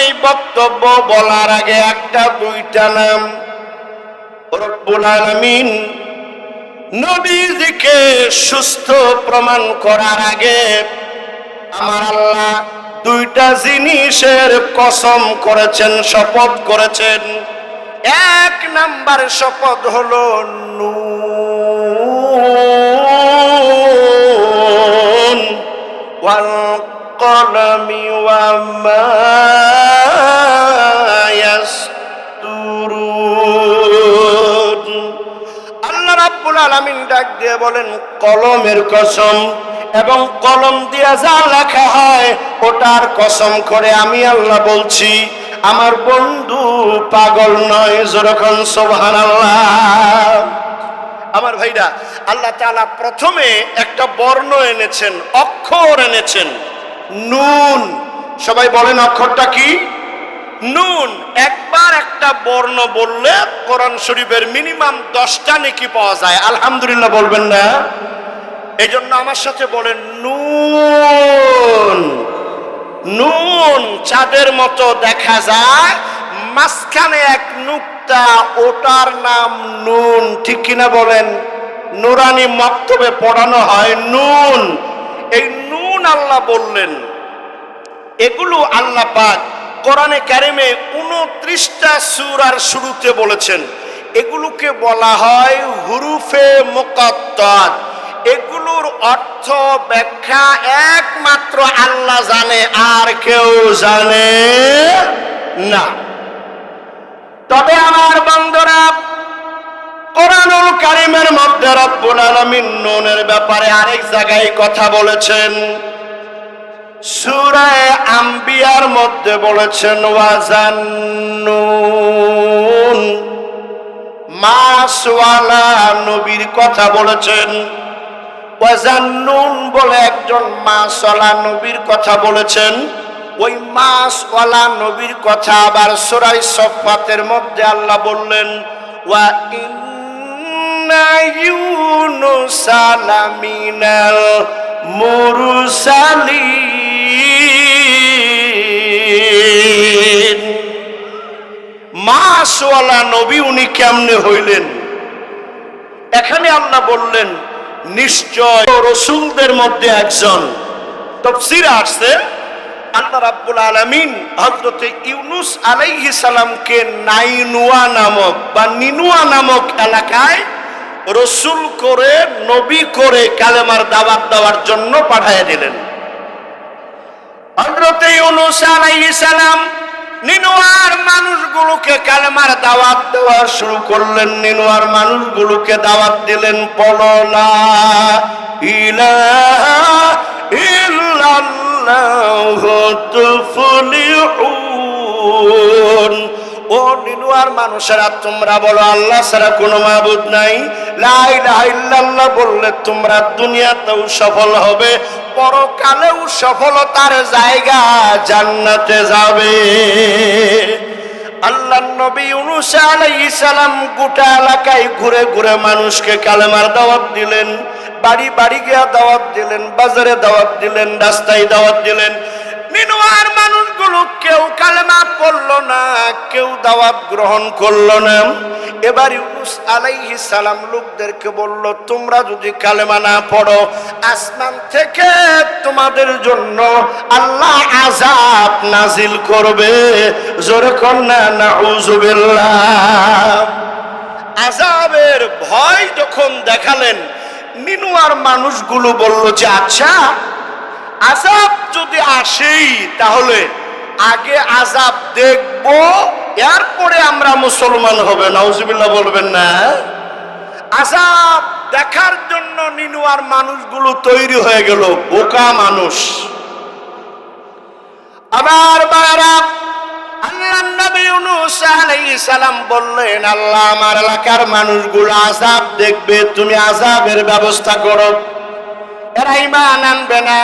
এই বক্তব্য বলার আগে একটা দুইটা নাম রব্বুল আলামিন নবীজিকে সুস্থ প্রমাণ করার আগে আমার আল্লাহ দুইটা জিনিসের কসম করেছেন, শপথ করেছেন। এক নাম্বার শপথ হলো নুন ওয়াল কলমি ওয়া মা ইয়াসতুরুন। আল্লাহ রাব্বুল আলামিন ডাক দিয়ে বলেন কলমের কসম, এবং কলম দিয়ে যা লেখা হয় ওটার কসম করে আমি আল্লাহ বলছি। আমার বন্ধু পাগল নয়, যেরকম সুবহানাল্লাহ। আমার ভাইরা, আল্লাহ তাআলা প্রথমে একটা বর্ণ এনেছেন, অক্ষর এনেছেন, নুন। সবাই বলেন অক্ষরটা কি? নুন। একবার একটা বর্ণ বললে কোরআন শরীফের মিনিমাম 10টা নেকি পাওয়া যায়। আলহামদুলিল্লাহ বলবেন না? এই জন্য আমার সাথে বলেন নুন। নুন চাঁদের মতো দেখা যায়, মাঝখানে এক নুক্তা, ওটার নাম নুন। ঠিক কিনা বলেন? নুরানি মক্তবে পড়ানো হয় নুন। এই নুন আল্লাহ বললেন। এগুলো আল্লাহ পাক কোরআনে কারিমে 29টা সূরার শুরুতে বলেছেন। এগুলোকে বলা হয় হুরুফে মুকাত্তাত। এগুলোর অর্থ ব্যাখ্যা একমাত্র আল্লাহ জানে, আর কেউ জানে না। তবে আমার বন্ধুরা, কোরআনুল কারীমের মধ্যে রব্বুল আলামিন নুনের ব্যাপারে আরেক জায়গায় কথা বলেছেন। সূরা আম্বিয়ার মধ্যে বলেছেন ওয়াজান্নুন, মাসওয়ালা নবীর কথা বলেছেন। ওয়াজান্নুন বলে একজন মাসওয়ালা নবীর কথা বলেছেন। ওই মাসওয়ালা নবীর কথা আবার সূরা সফফাতের মধ্যে আল্লাহ বললেন ওয়া ইন্না ইউনুসা লামিনাল মুরসালিন। মাসওয়ালা নবী উনি কেমনে হইলেন? এখানে আল্লাহ বললেন নিশ্চয় রাসূলদের মধ্যে একজন। তাফসীরে আসছে আল্লাহ রাব্বুল আলামিন হযরত ইউনুস আলাইহিস সালামকে নাইনুয়া নামক বা নিনুয়া নামক এলাকায় রাসূল করে, নবী করে কালেমার দাওয়াত দেওয়ার জন্য পাঠিয়ে দিলেন। হযরত ইউনুস আলাইহিস সালাম নিনুয়ার মানুষগুলোকে কালেমার দাওয়াত দেওয়া শুরু করলেন। নিনুয়ার মানুষগুলোকে দাওয়াত দিলেন, বলো লা ইলাহা ইল্লাল্লাহু তুফলিহুন। ও নিনুয়ার মানুষেরা, তোমরা বলো আল্লাহ ছাড়া কোনো মাবুদ নাই। লা ইলাহা ইল্লাল্লাহ বললে তোমরা দুনিয়াতেও সফল হবে, পরকালেও সফলতার জায়গা জান্নাতে যাবে। আল্লাহর নবী ইউনুস আলাইহিস সালাম গোটা এলাকায় ঘুরে ঘুরে মানুষকে কালেমার দাওয়াত দিলেন। বাড়ি বাড়ি গিয়ে দাওয়াত দিলেন, বাজারে দাওয়াত দিলেন, রাস্তায় দাওয়াত দিলেন। নিনুয়ার মানুষগুলো কেউ কালেমা পড়লো না, কেউ দাওয়াত গ্রহণ করলো না। এবার ইউনুস আলাইহিস সালাম লোকদেরকে বলল, তোমরা যদি কালেমা না পড়ো, আসমান থেকে তোমাদের জন্য আল্লাহ আযাব নাজিল করবে। জোরে কোন না নাউযুবিল্লাহ। আযাবের ভয় যখন দেখালেন, নিনুয়ার মানুষগুলো বলল যে আচ্ছা, আযাব যদি আসেই তাহলে আগে আযাব দেখব, এরপরে আমরা মুসলমান হবে। নাউজুবিল্লাহ বলবেন না? আযাব দেখার জন্য নিনুয়ার মানুষগুলো তৈরি হয়ে গেল, বোকা মানুষ। আবার বারা আল্লাহর নবী ইউনুস আলাইহিস সালাম বললেন, আল্লাহ আমার এলাকার মানুষগুলো আযাব দেখবে, তুমি আযাবের ব্যবস্থা করো। এরা ঈমান আনবে না।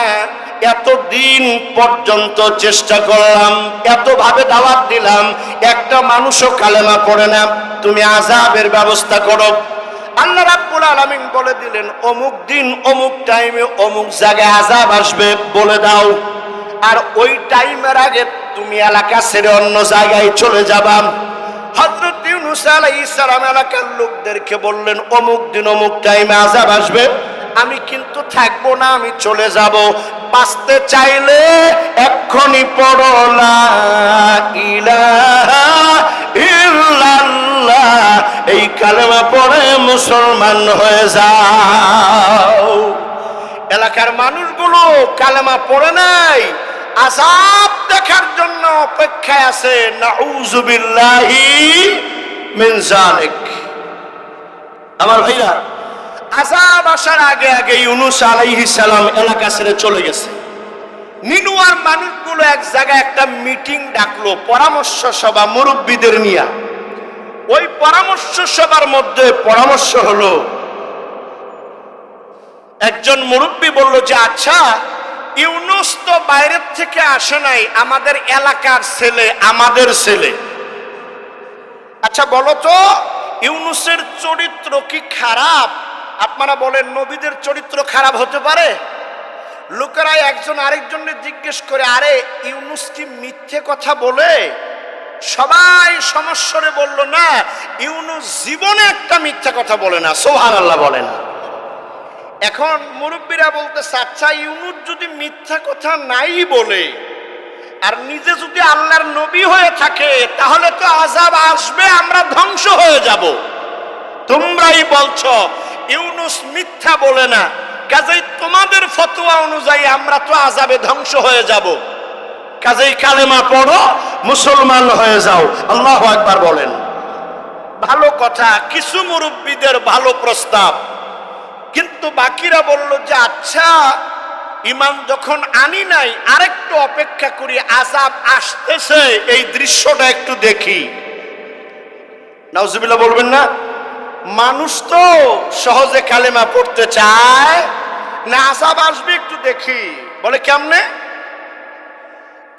এতদিন পর্যন্ত চেষ্টা করলাম, এত ভাবে দাওয়াত দিলাম, একটা মানুষও কালেমা পড়ে না, তুমি আযাবের ব্যবস্থা করো। আল্লাহ রাব্বুল আলামিন বলে দিলেন, অমুক দিন অমুক টাইমে অমুক জায়গায় আযাব আসবে, বলে দাও। আর ওই টাইমের আগে তুমি এলাকা ছেড়ে অন্য জায়গায় চলে যাবা। হযরত ইউনূস আলাইহিস সালাম এলাকার লোকদেরকে বললেন, অমুক দিন অমুক টাইমে আযাব আসবে, আমি কিন্তু থাকবো না, আমি চলে যাব। বাঁচতে চাইলে এক্ষুনি পড়ো লা ইলাহা ইল্লাল্লাহ, এই কালেমা পড়ে মুসলমান হয়ে যাও। এলাকার মানুষগুলো কালেমা পড়ে নাই, আযাব দেখার জন্য অপেক্ষায় আছে। নাউযু বিল্লাহি মিন যালিক। আমার ভাইরা, আযাব আসার আগে আগে ইউনূস আলাইহিস সালাম এলাকা ছেড়ে চলে গেছে। নিনুয়ার মানুষগুলো এক জায়গায় একটা মিটিং ডাকলো, পরামর্শ সভা মুরব্বীদের নিয়ে। ওই পরামর্শ সভার মধ্যে পরামর্শ হলো, একজন মুরব্বী বলল যে আচ্ছা, ইউনূস তো বাইরের থেকে আসে নাই, আমাদের এলাকার ছেলে, আমাদের ছেলে। আচ্ছা বলো তো, ইউনূসের চরিত্র কি খারাপ? আপনারা বলেন, নবীদের চরিত্র খারাপ হতে পারে? লোকেরা একজন আরেকজনকে জিজ্ঞেস করে, আরে ইউনূস কি মিথ্যে কথা বলে? সবাই সমস্বরে বলল, না, ইউনূস জীবনে একটা মিথ্যা কথা বলে না। সুবহানাল্লাহ বলেন। এখন মুরব্বীরা বলতেছে, আচ্ছা ইউনূস যদি মিথ্যা কথা নাই বলে আর নিজে যদি আল্লাহর নবী হয়ে থাকে, তাহলে তো আযাব আসবে, আমরা ধ্বংস হয়ে যাব। তোমরাই বলছো ইউনূস মিথ্যা বলে না, কাজেই তোমাদের ফতোয়া অনুযায়ী আমরা তো আযাবে ধ্বংস হয়ে যাব, কাজেই কালেমা পড়ো, মুসলমান হয়ে যাও। আল্লাহু আকবার বলেন। ভালো কথা, কিছু মুরব্বীদের ভালো প্রস্তাব, কিন্তু বাকিরা বলল যে আচ্ছা, ঈমান যখন আনি নাই, আরেকটু অপেক্ষা করি, আযাব আসতেছে, এই দৃশ্যটা একটু দেখি। নাউজুবিল্লাহ বলবেন না? মানুষ তো সহজে কালেমা পড়তে চায় না, আযাব আসবে একটু দেখি। বলে কেমনে?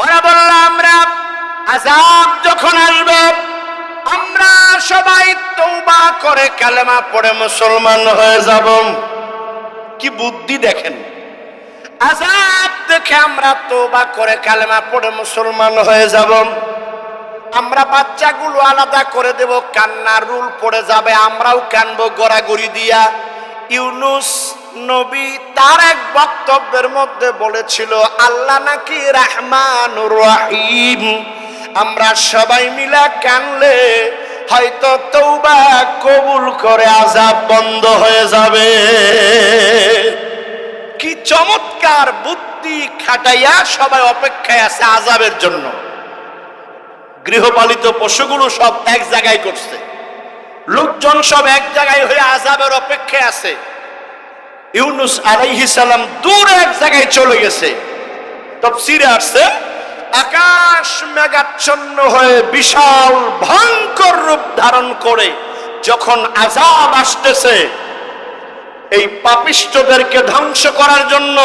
ওরা বলল, আমরা আযাব যখন আসবে আমরা সবাই তওবা করে কালেমা পড়ে মুসলমান হয়ে যাব। কি বুদ্ধি দেখেন! আযাব দেখে আমরা তওবা করে কালেমা পড়ে মুসলমান হয়ে যাব। আমরা বাচ্চাগুলো আলাদা করে দেব, কান্নার রুল পড়ে যাবে, আমরাও কানবো গড়াগড়ি দিয়া। ইউনূস নবী তার এক বক্তব্যের মধ্যে বলেছিল, আল্লাহ নাকি রহমানুর রহিম, আমরা সবাই মিলা কানলে হয়তো তওবা কবুল করে আযাব বন্ধ হয়ে যাবে। কি চমৎকার বুদ্ধি খাটাইয়া সবাই অপেক্ষায় আছে আযাবের জন্য। গৃহপালিত পশুগুলো সব এক জায়গায় করছে, লোকজন সব এক জায়গায় হয়ে আযাবের অপেক্ষায় আছে। ইউনূস আলাইহিস সালাম দূরে এক জায়গায় চলে গেছে। তাফসীরে আসছে, আকাশ মেঘাচ্ছন্ন হয়ে বিশাল ভয়ঙ্কর রূপ ধারণ করে যখন আযাব আসতেছে এই পাপিষ্ঠদেরকে ধ্বংস করার জন্য,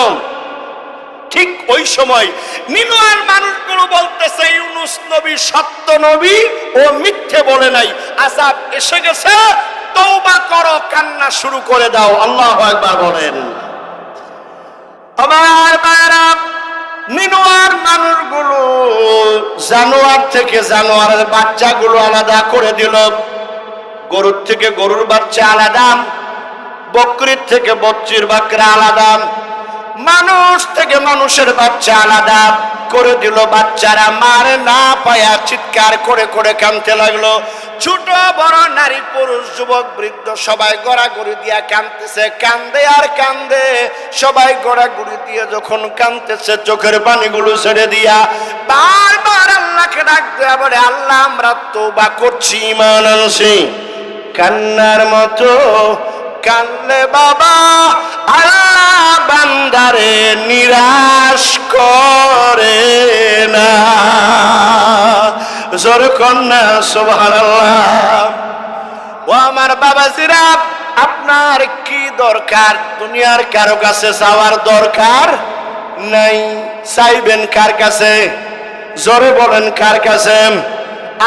ঠিক ওই সময় নিনুয়ার মানুষগুলো বলতেছে, ইউনূস নবী সত্য নবী, ও মিথ্যে বলে নাই, আযাব এসে গেছে, তওবা করো, কান্না শুরু করে দাও। আল্লাহু আকবার বলেন। আমার ভাইরা, নিনুয়ার মানুষগুলো জানোয়ার থেকে জানোয়ারের বাচ্চাগুলো আলাদা করে দিল, গরুর থেকে গরুর বাচ্চা আলাদা, বকরির থেকে বকরির বাচ্চা আলাদা, মানুষ থেকে মানুষের বাচ্চা আলাদা করে দিল। বাচ্চারা মার না পায়া চিৎকার করে করে কাঁদতে লাগলো। ছোট বড়, নারী পুরুষ, যুবক বৃদ্ধ সবাই গড়াগড়ি দিয়া কাঁদতেছে, কান্দে আর কান্দে। সবাই গড়াগড়ি দিয়ে যখন কাঁদতেছে, চোখের পানিগুলো ছেড়ে দিয়া বারবার আল্লাহকে ডাক দেয়া বলে, আল্লাহ আমরা তওবা করছি, ঈমান আনছি। কান্নার মতো কানলে বাবা আল্লাহ বান্দারে নিরাশ করে না। জোর কন্যা সুবহানাল্লাহ। ও আমার বাবাজিরা, আপনার কি দরকার? দুনিয়ার কারো কাছে চাওয়ার দরকার নাই। চাইবেন কার কাছে? জোরে বলেন, কার কাছে?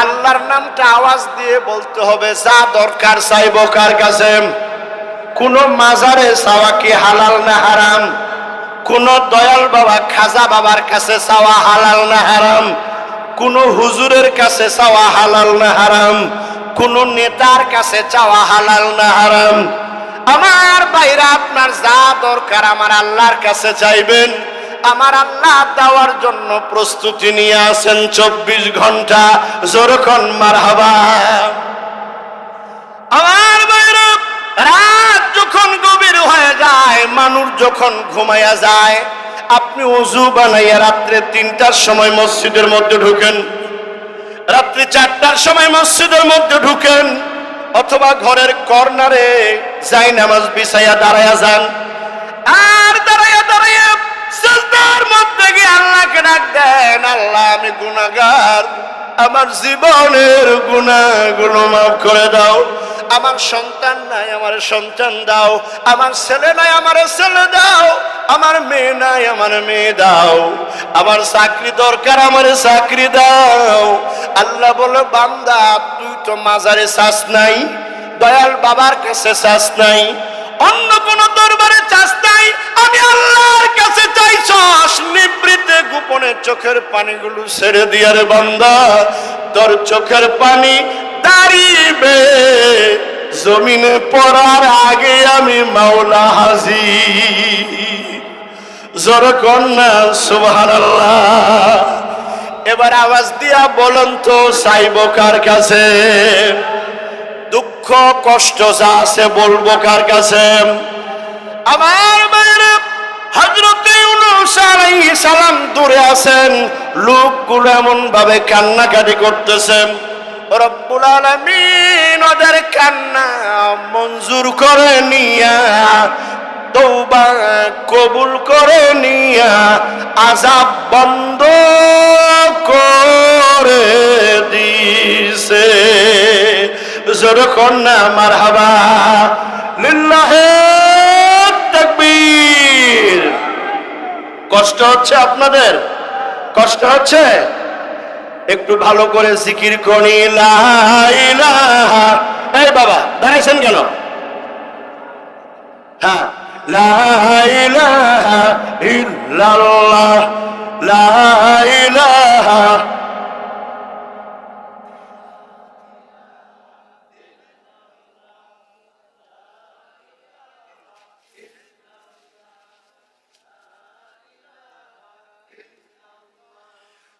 আল্লাহর নামটা আওয়াজ দিয়ে বলতে হবে। যা দরকার চাইবো কার কাছে? কোন মাজারে চাওয়া কি হালাল না হারাম? কোন দয়াল বাবা খাজা বাবার কাছে চাওয়া হালাল না হারাম? কোন হুজুরের কাছে চাওয়া হালাল না হারাম? কোন নেতার কাছে চাওয়া হালাল না হারাম? আমার ভাইরা, আপনার যা দরকার আমার আল্লাহর কাছে চাইবেন। আমার আল্লাহ দেওয়ার জন্য প্রস্তুতি নিয়ে আছেন 24 ঘন্টা। জোরখন মারহাবা। আমার ভাইরা, রাত যখন গভীর হয়ে যায়, মানুষ যখন ঘুমায়া যায়, আপনি ওযু বানাইয়া রাত্রে 3টার সময় মসজিদের মধ্যে ঢুকেন, রাত্রি 4টার সময় মসজিদের মধ্যে ঢুকেন, অথবা ঘরের কর্নারে যাই নামাজ বিছাইয়া দাঁড়ায়া যান। আর দাঁড়াইয়া দাঁড়াইয়া সিজদার মধ্যে গিয়ে আল্লাহকে ডাক দেন, আল্লাহ আমি গুনাহগার, আমার জীবনের গুনাহগুলো মাফ করে দাও। আমার সন্তান নাই, আমার সন্তান দাও। আমার ছেলে নাই, আমার ছেলে দাও। আমার মেয়ে নাই, আমার মেয়ে দাও। আমার চাকরি দরকার, আমার চাকরি দাও। আল্লাহ বলে, বান্দা তুই তো মাজারে চাস নাই, দয়াল বাবার কাছে চাস নাই, অন্য কোন দরবারে চাস নাই, আমি আল্লাহর কাছে চাইছস। নিবৃতে গোপনে চোখের পানিগুলো ছেড়ে দিয়া রে বান্দা, তোর চোখের পানি দাঁড়িবে জমিনে পড়ার আগে আমি মাওলা হাজির। জোর কন্যা সুবহানাল্লাহ। এবার আওয়াজ দিয়া বলেন তো, চাইব কার কাছে? দুঃখ কষ্ট যা আছে বলবো কার কাছে? আমার বাইরে হযরত ইউনূস আলাইহিস সালাম দূরে আছেন, লোকগুলো এমন ভাবে কান্নাকাটি করতেছেন। রব্বুল আলামিন ওদের কান্না মঞ্জুর করে নিয়া, তওবা কবুল করে নিয়া আযাব বন্ধ করে দিছে। জোরখন না মারহাবা, লিল্লাহি তাকবীর। কষ্ট হচ্ছে আপনাদের? কষ্ট হচ্ছে? একটু ভালো করে জিকির করি, লা ইলাহা। এই বাবা দাঁড়াইছেন কেন? হ্যাঁ, লা ইলাহা ইল্লাল্লাহ, লা ইলাহা।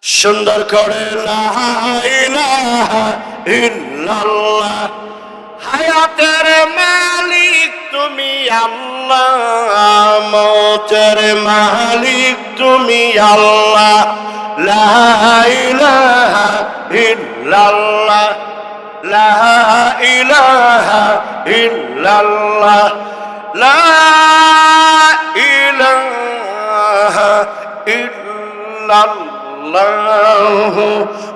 সুন্দর করে লা ইলাহা ইল্লাল্লাহ। হায়াতের মালিক তুমি আল্লাহ, মওতের মালিক তুমি আল্লাহ, লা ইলাহা ইল্লাল্লাহ, লা ইলাহা ইল্লাল্লাহ, লা ইলাহা ইল্লাল্লাহ,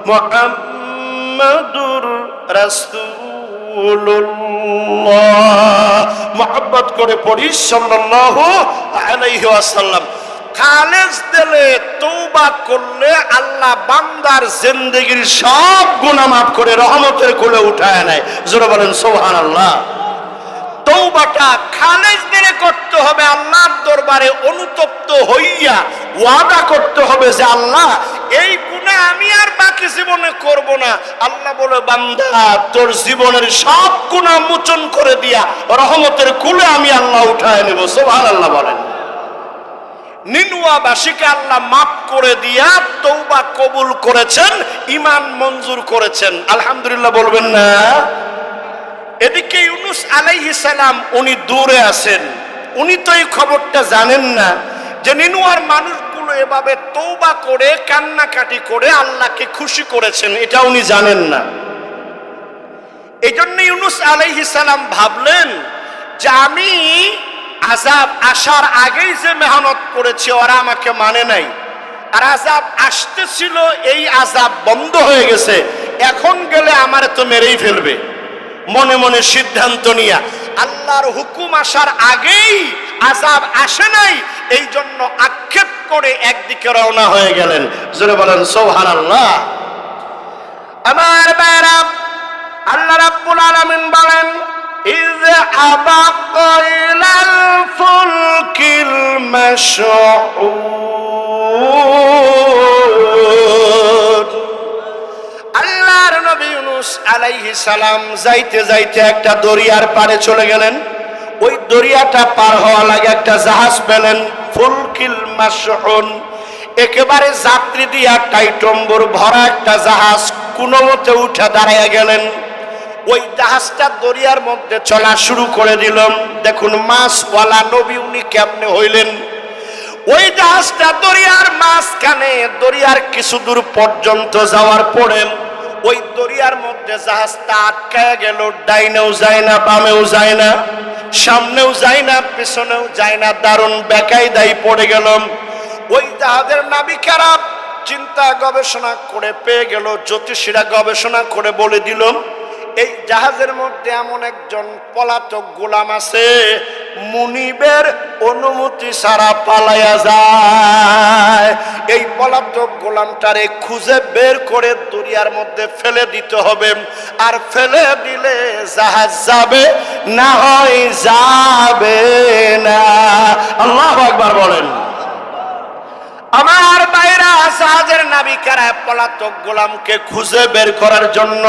মুহাম্মাদুর রাসূলুল্লাহ। মুহাব্বত করে পড়ি সাল্লাল্লাহু আলাইহি ওয়াসাল্লাম। খালেস দিলে তওবা করলে আল্লাহ বান্দার জিন্দেগীর সব গুনাহ মাফ করে রহমতের কোলে উঠায় নেয়। জোরে বলেন সুবহানাল্লাহ। তওবাটা খালেস দিলে করতে হবে, আল্লাহর দরবারে অনুতপ্ত হইয়া ওয়াদা করতে হবে যে আল্লাহ এই গুনাহ আমি আর বাকি জীবনে করব না। আল্লাহ বলে, বান্দা তোর জীবনের সব গুনাহ মোচন করে দিয়া রহমতের কোলে আমি আল্লাহ উঠায় নেব। সুবহানাল্লাহ বলেন। নিনুয়াবাসীকে আল্লাহ মাফ করে দিয়া তওবা কবুল করেছেন, ঈমান মঞ্জুর করেছেন। আলহামদুলিল্লাহ বলবেন না? এদিকে ইউনূস আলাইহিস সালাম উনি দূরে আছেন, উনি তো এই খবরটা জানেন না যে নিনুয়ার মানুষগুলো এভাবে তওবা করে কান্নাকাটি করে আল্লাহকে খুশি করেছেন, এটা উনি জানেন না। এই জন্য ইউনূস আলাইহিস সালাম ভাবলেন যে আমি আযাব আসার আগেই যে মেহনত করেছি ওরা আমাকে মানে নাই, আর আযাব আসতেছিল এই আযাব বন্ধ হয়ে গেছে, এখন গেলে আমারে তো মেরেই ফেলবে। মনে মনে সিদ্ধান্ত নিয়া আল্লাহর হুকুম আসার আগেই আযাব আসে নাই, এই জন্য আক্ষেপ করে একদিকে রওনা হয়ে গেলেন। জোরে বলেন সুবহানাল্লাহ। আমার ভাইরা, আল্লাহ রাব্বুল আলামিন বলেন, إذ أبق إلى الفلك المشحون আল্লাহর নবী ইউনূস আলাইহিস সালাম যাইতে যাইতে একটা দরিয়ার পাড়ে চলে গেলেন। ওই দরিয়াটা পার হওয়া লাগে একটা জাহাজ পেলেন, ফুলকিল মাশহুন, একেবারে যাত্রী দিয়া টাইটম্বর ভরা একটা জাহাজ। কোনো মতে উঠে দাঁড়াইয়া গেলেন। ওই জাহাজটা দরিয়ার মধ্যে চলা শুরু করে দিলাম। দেখুন মাছওয়ালা নবী উনি কেমনে হইলেন। ওই জাহাজটা দরিয়ার মাঝখানে, দরিয়ার কিছু দূর পর্যন্ত যাওয়ার পরে ওই দরিয়ার মধ্যে জাহাজটা আটকায় গেল। ডাইনেও যায় না, বামেও যায় না, সামনেও যায় না, পিছনেও যায় না, দারুণ বেকায়দায় পড়ে গেলাম। ওই জাহাজের নাবিকেরা চিন্তা গবেষণা করে পেয়ে গেল, জ্যোতিষীরা গবেষণা করে বলে দিল এই জাহাজের মধ্যে এমন একজন পলাতক গোলাম আছে, মুনিবের অনুমতি ছাড়া পালায়া যায়। এই পলাতক গোলামটারে খুঁজে বের করে দরিয়ার মধ্যে ফেলে দিতে হবে, আর ফেলে দিলে জাহাজ যাবে, না হয় যাবে না। আল্লাহু আকবার বলেন। আমার বাইরা জাহাজের নাবিকেরা পলাতক গোলামকে খুঁজে বের করার জন্য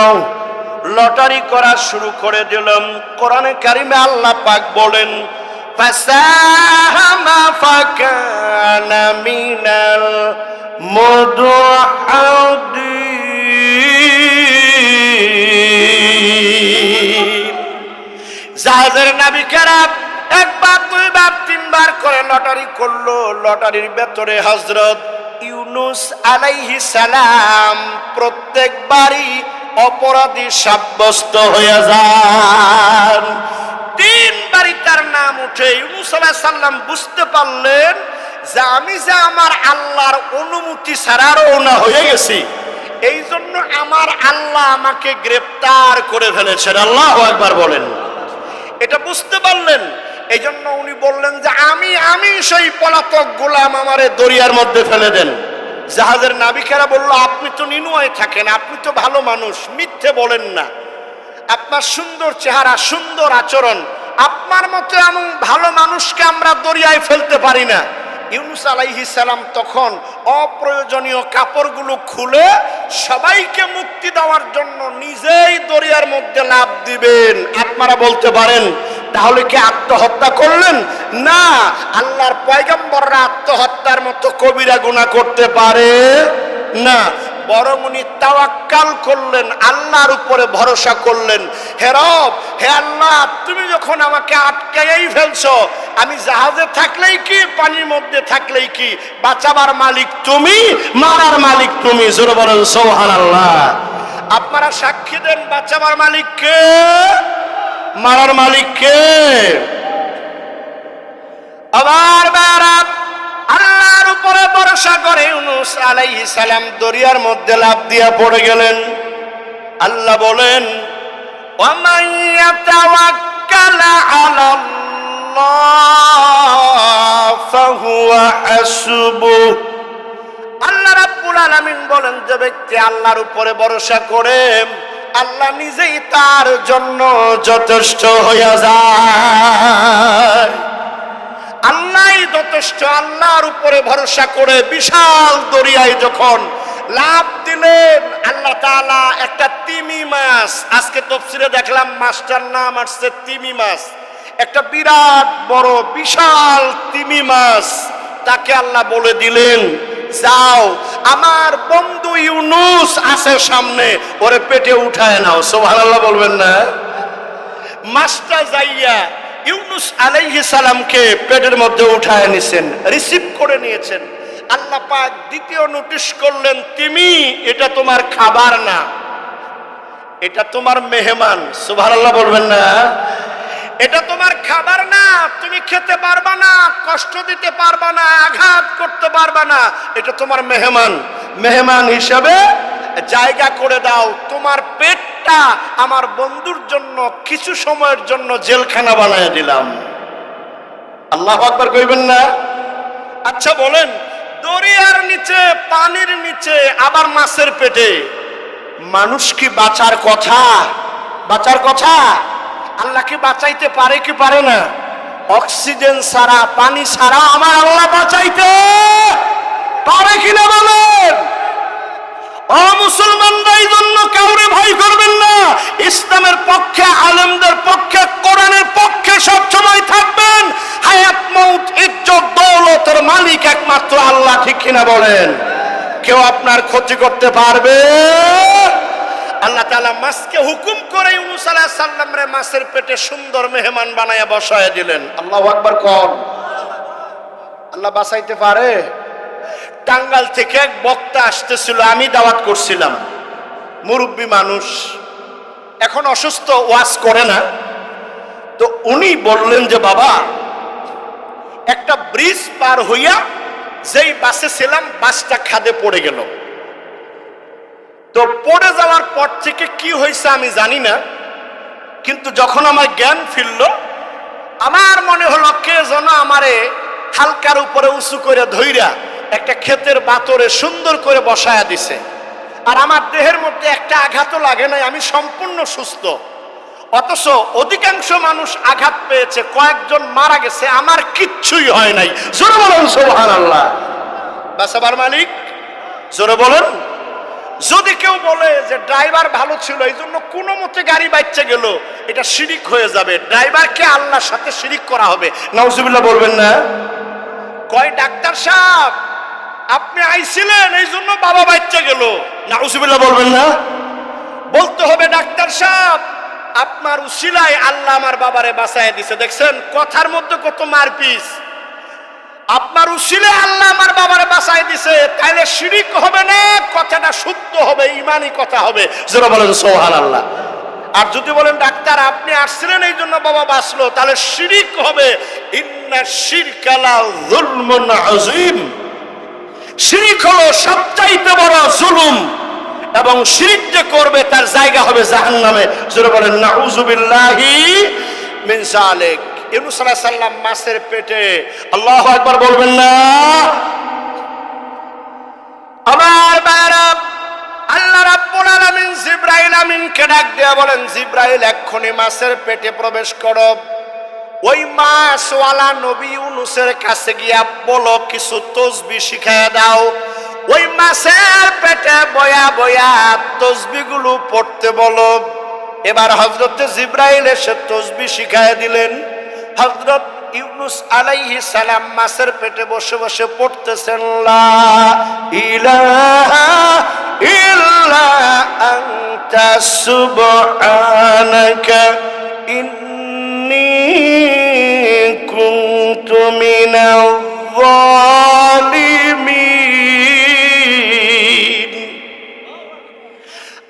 লটারি করা শুরু করে দিলাম। কোরআনে কারিমে আল্লাহ পাক বলেন ফাসাহামা ফাকানা মিনাল মুদহাদিন। জাহাজের নাবিকেরা একবার, দুইবার, তিনবার করে লটারি করলো। লটারির ভেতরে হযরত ইউনূস আলাইহিস সালাম প্রত্যেকবারই অপরাধী সাব্যস্ত হয়ে যান। তিনবারই তার নাম উঠে। ইউনূস আলাইহিস সালাম বুঝতে পারলেন যে আমি যে আমার আল্লাহর অনুমতি ছাড়া রওনা হয়ে গেছি, এই জন্য আমার আল্লাহ আমাকে গ্রেফতার করে ফেলেছেন। আল্লাহু আকবার বলেন। এটা বুঝতে পারলেন, এই জন্য উনি বললেন যে আমি সেই পলাতক গোলাম, আমারে দরিয়ার মধ্যে ফেলে দেন। জাহাজের নাবিকেরা বলল আপনি তো নিনুয়ায় থাকেন, আপনি তো ভালো মানুষ, মিথ্যে বলেন না, আপনার সুন্দর চেহারা, সুন্দর আচরণ, আপনার মতো এমন ভালো মানুষকে আমরা দরিয়ায় ফেলতে পারি না। ইউনূস আলাইহিস সালাম তখন অপ্রয়োজনীয় কাপড়গুলো খুলে সবাইকে মুক্তি দেওয়ার জন্য নিজেই দরিয়ার মধ্যে লাফ দিবেন। আপনারা বলতে পারেন তাহলে কি আত্মহত্যা করলেন? না, আল্লাহর পয়গম্বররা আত্মহত্যার মতো কবিরা গুনাহ করতে পারে না, বরং উনি তাওয়াক্কাল করলেন, আল্লাহর উপরে ভরসা করলেন। হে রব, হে আল্লাহ, তুমি যখন আমাকে আটকাইয়াই ফেলছো, আমি জাহাজে থাকলেই কি, পানির মধ্যে থাকলেই কি, বাঁচাবার মালিক তুমি, মারার মালিক তুমি। জোরে বলেন সুবহানাল্লাহ। আপনারা সাক্ষী দেন, বাঁচাবার মালিক কে, মারার মালিক কে? আবার বারাব আল্লাহর উপরে ভরসা করে ইউনূস আলাইহিস সালাম দরিয়ার মধ্যে লাফ দিয়া পড়ে গেলেন। আল্লাহ বলেন ওয়া মান ইয়াতাওয়াক্কাল আলাল্লাহ ফাহুয়া হাসবুহ। আল্লাহ রাব্বুল আলামিন বলেন যে ব্যক্তি আল্লাহর উপরে ভরসা করে, আল্লাহ নিজেই তার জন্য যথেষ্ট হয়ে যায়। আল্লাহই যথেষ্ট। আল্লাহর উপরে ভরসা করে বিশাল দরিয়ায় যখন লাফ দিলেন, আল্লাহ তাআলা একটা তিমি মাছ, আজকে তাফসীরে দেখলাম মাছটার নাম আসছে তিমি মাছ, একটা বিরাট বড় বিশাল তিমি মাছ, তাকে আল্লাহ বলে দিলেন যাও, আমার বন্ধু ইউনূস আছে সামনে, ওরে পেটে উঠায় নাও। সুবহানাল্লাহ বলবেন না? মাছটা যাইয়া ইউনূস আলাইহিস সালামকে পেটের মধ্যে উঠায় নিয়েছেন, রিসিভ করে নিয়েছেন। আল্লাহ পাক দ্বিতীয় নোটিশ করলেন, তিমি, এটা তোমার খাবার না, এটা তোমার মেহমান। সুবহানাল্লাহ বলবেন না? এটা তোমার খাবার না, তুমি খেতে পারবা না, কষ্ট দিতে পারবা না, আঘাত করতে পারবা না, এটা তোমার মেহমান। মেহমান হিসাবে জায়গা করে দাও, তোমার পেটটা আমার বন্ধুর জন্য কিছু সময়ের জন্য জেলখানা বানায় দিলাম। আল্লাহু আকবার কইবেন না? আচ্ছা বলেন, দরিয়ার নিচে, পানির নিচে, আবার মাছের পেটে মানুষ কি বাঁচার কথা? বাঁচার কথা? আল্লাহ কি বাঁচাইতে পারে কি পারে না? অক্সিজেন ছাড়া, পানি ছাড়া আমার আল্লাহ বাঁচাইতে পারে কিনা বলেন? ও মুসলমানরা, এই জন্য কাউরে ভয় করবেন না। ইসলামের পক্ষে, আলেমদের পক্ষে, কোরআনের পক্ষে সবসময় থাকবেন। হায়াত মউত ইজ্জত দৌলতের মালিক একমাত্র আল্লাহ, ঠিক কিনা বলেন? কেউ আপনার ক্ষতি করতে পারবে? আল্লাহ তাআলা মাছকে হুকুম করে ইউনূস আলাইহিস সালাম রে মাছের পেটে সুন্দর মেহমান বানায়া বসায় দিলেন। আল্লাহু আকবার কোন? আল্লাহ বাঁচাইতে পারে? টাঙ্গাইল থেকে এক বক্তা আসতেছিল, আমি দাওয়াত করছিলাম। মুরব্বী মানুষ, এখন অসুস্থ, ওয়াজ করে না। তো উনি বললেন যে বাবা, একটা ব্রিজ পার হইয়া যেই বাসে ছিলাম, বাসটা খাদে পড়ে গেল। তো পড়ে যাওয়ার পর থেকে কি হয়েছে আমি জানি না, কিন্তু যখন আমার জ্ঞান ফিরল, আমার মনে হলো কে যেন আমারে হালকার উপরে উঁচু করে ধইরা একটা ক্ষেতের বাতরে সুন্দর করে বসায়া দিছে। আর আমার দেহের মধ্যে একটা আঘাতও লাগে নাই, আমি সম্পূর্ণ সুস্থ। অথচ অধিকাংশ মানুষ আঘাত পেয়েছে, কয়েকজন মারা গেছে, আমার কিচ্ছুই হয় নাই। জোরে বলেন সুবহানাল্লাহ। বাঁচাবার মালিক, জোরে বলেন। যদি কেউ বলে যে ড্রাইভার ভালো ছিল এই জন্য কোনো মতে গাড়ি বাইচে গেল, এটা শিরিক হয়ে যাবে। ড্রাইভারকে আল্লাহর সাথে শিরিক করা হবে। নাউজুবিল্লাহ বলবেন না? কয় ডাক্তার সাহেব আপনি আইছিলেন এই জন্য বাবা বাইচে গেল, নাউজুবিল্লাহ বলবেন না? বলতে হবে ডাক্তার সাহেব আপনার উসিলায় আল্লাহ আমার বাবারে বাঁচায় দিছে। দেখছেন কথার মধ্যে কত মারপিস। আপনার উসিলে আল্লাহ আমার বাবারে বাঁচায় দিছে, তাইলে শিরিক হবে না, কথাটা শুদ্ধ হবে, ঈমানি কথা হবে। যারা বলেন সুবহানাল্লাহ। আর যদি বলেন ডাক্তার আপনি আসছিলেন এই জন্য বাবা বাঁচলো, তাহলে শিরিক হবে। ইন্না শিরকা লা যুলমুন আযীম। শিরিক হলো সবচাইতে বড় জুলুম, এবং শিরিক যে করবে তার জায়গা হবে জাহান্নামে। যারা বলেন নাউযুবিল্লাহি মিন যালিক। ইউনূস আলাইহিস সালাম মাছের পেটে, আল্লাহু আকবার বলবেন না? আমার বাইরা, আল্লাহ রাব্বুল আলামিন জিবরাইল আমিনকে ডাক দিয়া বলেন, জিবরাইল এক্ষুনি মাছের পেটে প্রবেশ করো। ওই মাছওয়ালা নবী ইউনূসের কাছে গিয়া বলো কিছু তাসবিহ শিখায়া দাও। ওই মাছের পেটে বয়া বয়া তাসবিহগুলো পড়তে বলো। এবার হযরত জিবরাইল এসে তাসবিহ শিখায়া দিলেন। হযরত ইউনূস আলাইহিস সালাম মাছের পেটে বসে বসে পড়তেছেন, লা ইলাহা ইল্লা আনতা সুবহানাকা ইন্নী কুনতু মিনাল যালিমিন।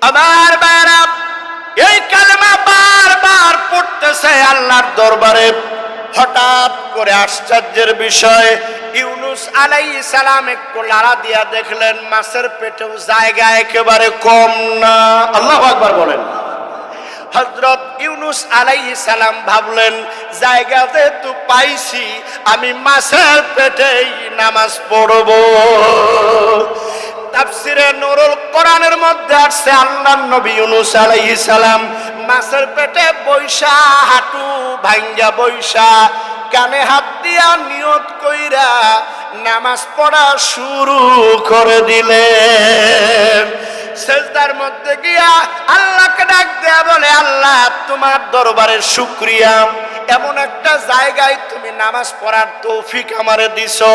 আমার বাবা এই কালেমা বারবার পড়তেছে আল্লাহর দরবারে। হঠাৎ করে আশ্চর্যের বিষয়, ইউনূস আলাইহিস সালাম একটু লাড়া দিয়া দেখলেন মাছের পেটেও জায়গা একেবারে কম না। আল্লাহু আকবার বলেন। হযরত ইউনূস আলাইহিস সালাম ভাবলেন জায়গা যেহেতু পাইছি, আমি মাছের পেটেই নামাজ পড়ব। তাফসিরে নুরুল কোরআনের মধ্যে আসছে আল্লাহর নবী ইউনূস আলাইহিস সালাম মাছের পেটে বৈশা, হাঁটু ভাঙ্গা বৈশা, কানে হাত দিয়া নিয়ত কইরা নামাজ পড়া শুরু করে দিলেন। সেজদার মধ্যে গিয়া আল্লাহকে ডাক দেয়া বলে, আল্লাহ তোমার দরবারের শুকরিয়া, এমন একটা জায়গায় তুমি নামাজ পড়ার তৌফিক আমারে দিছো,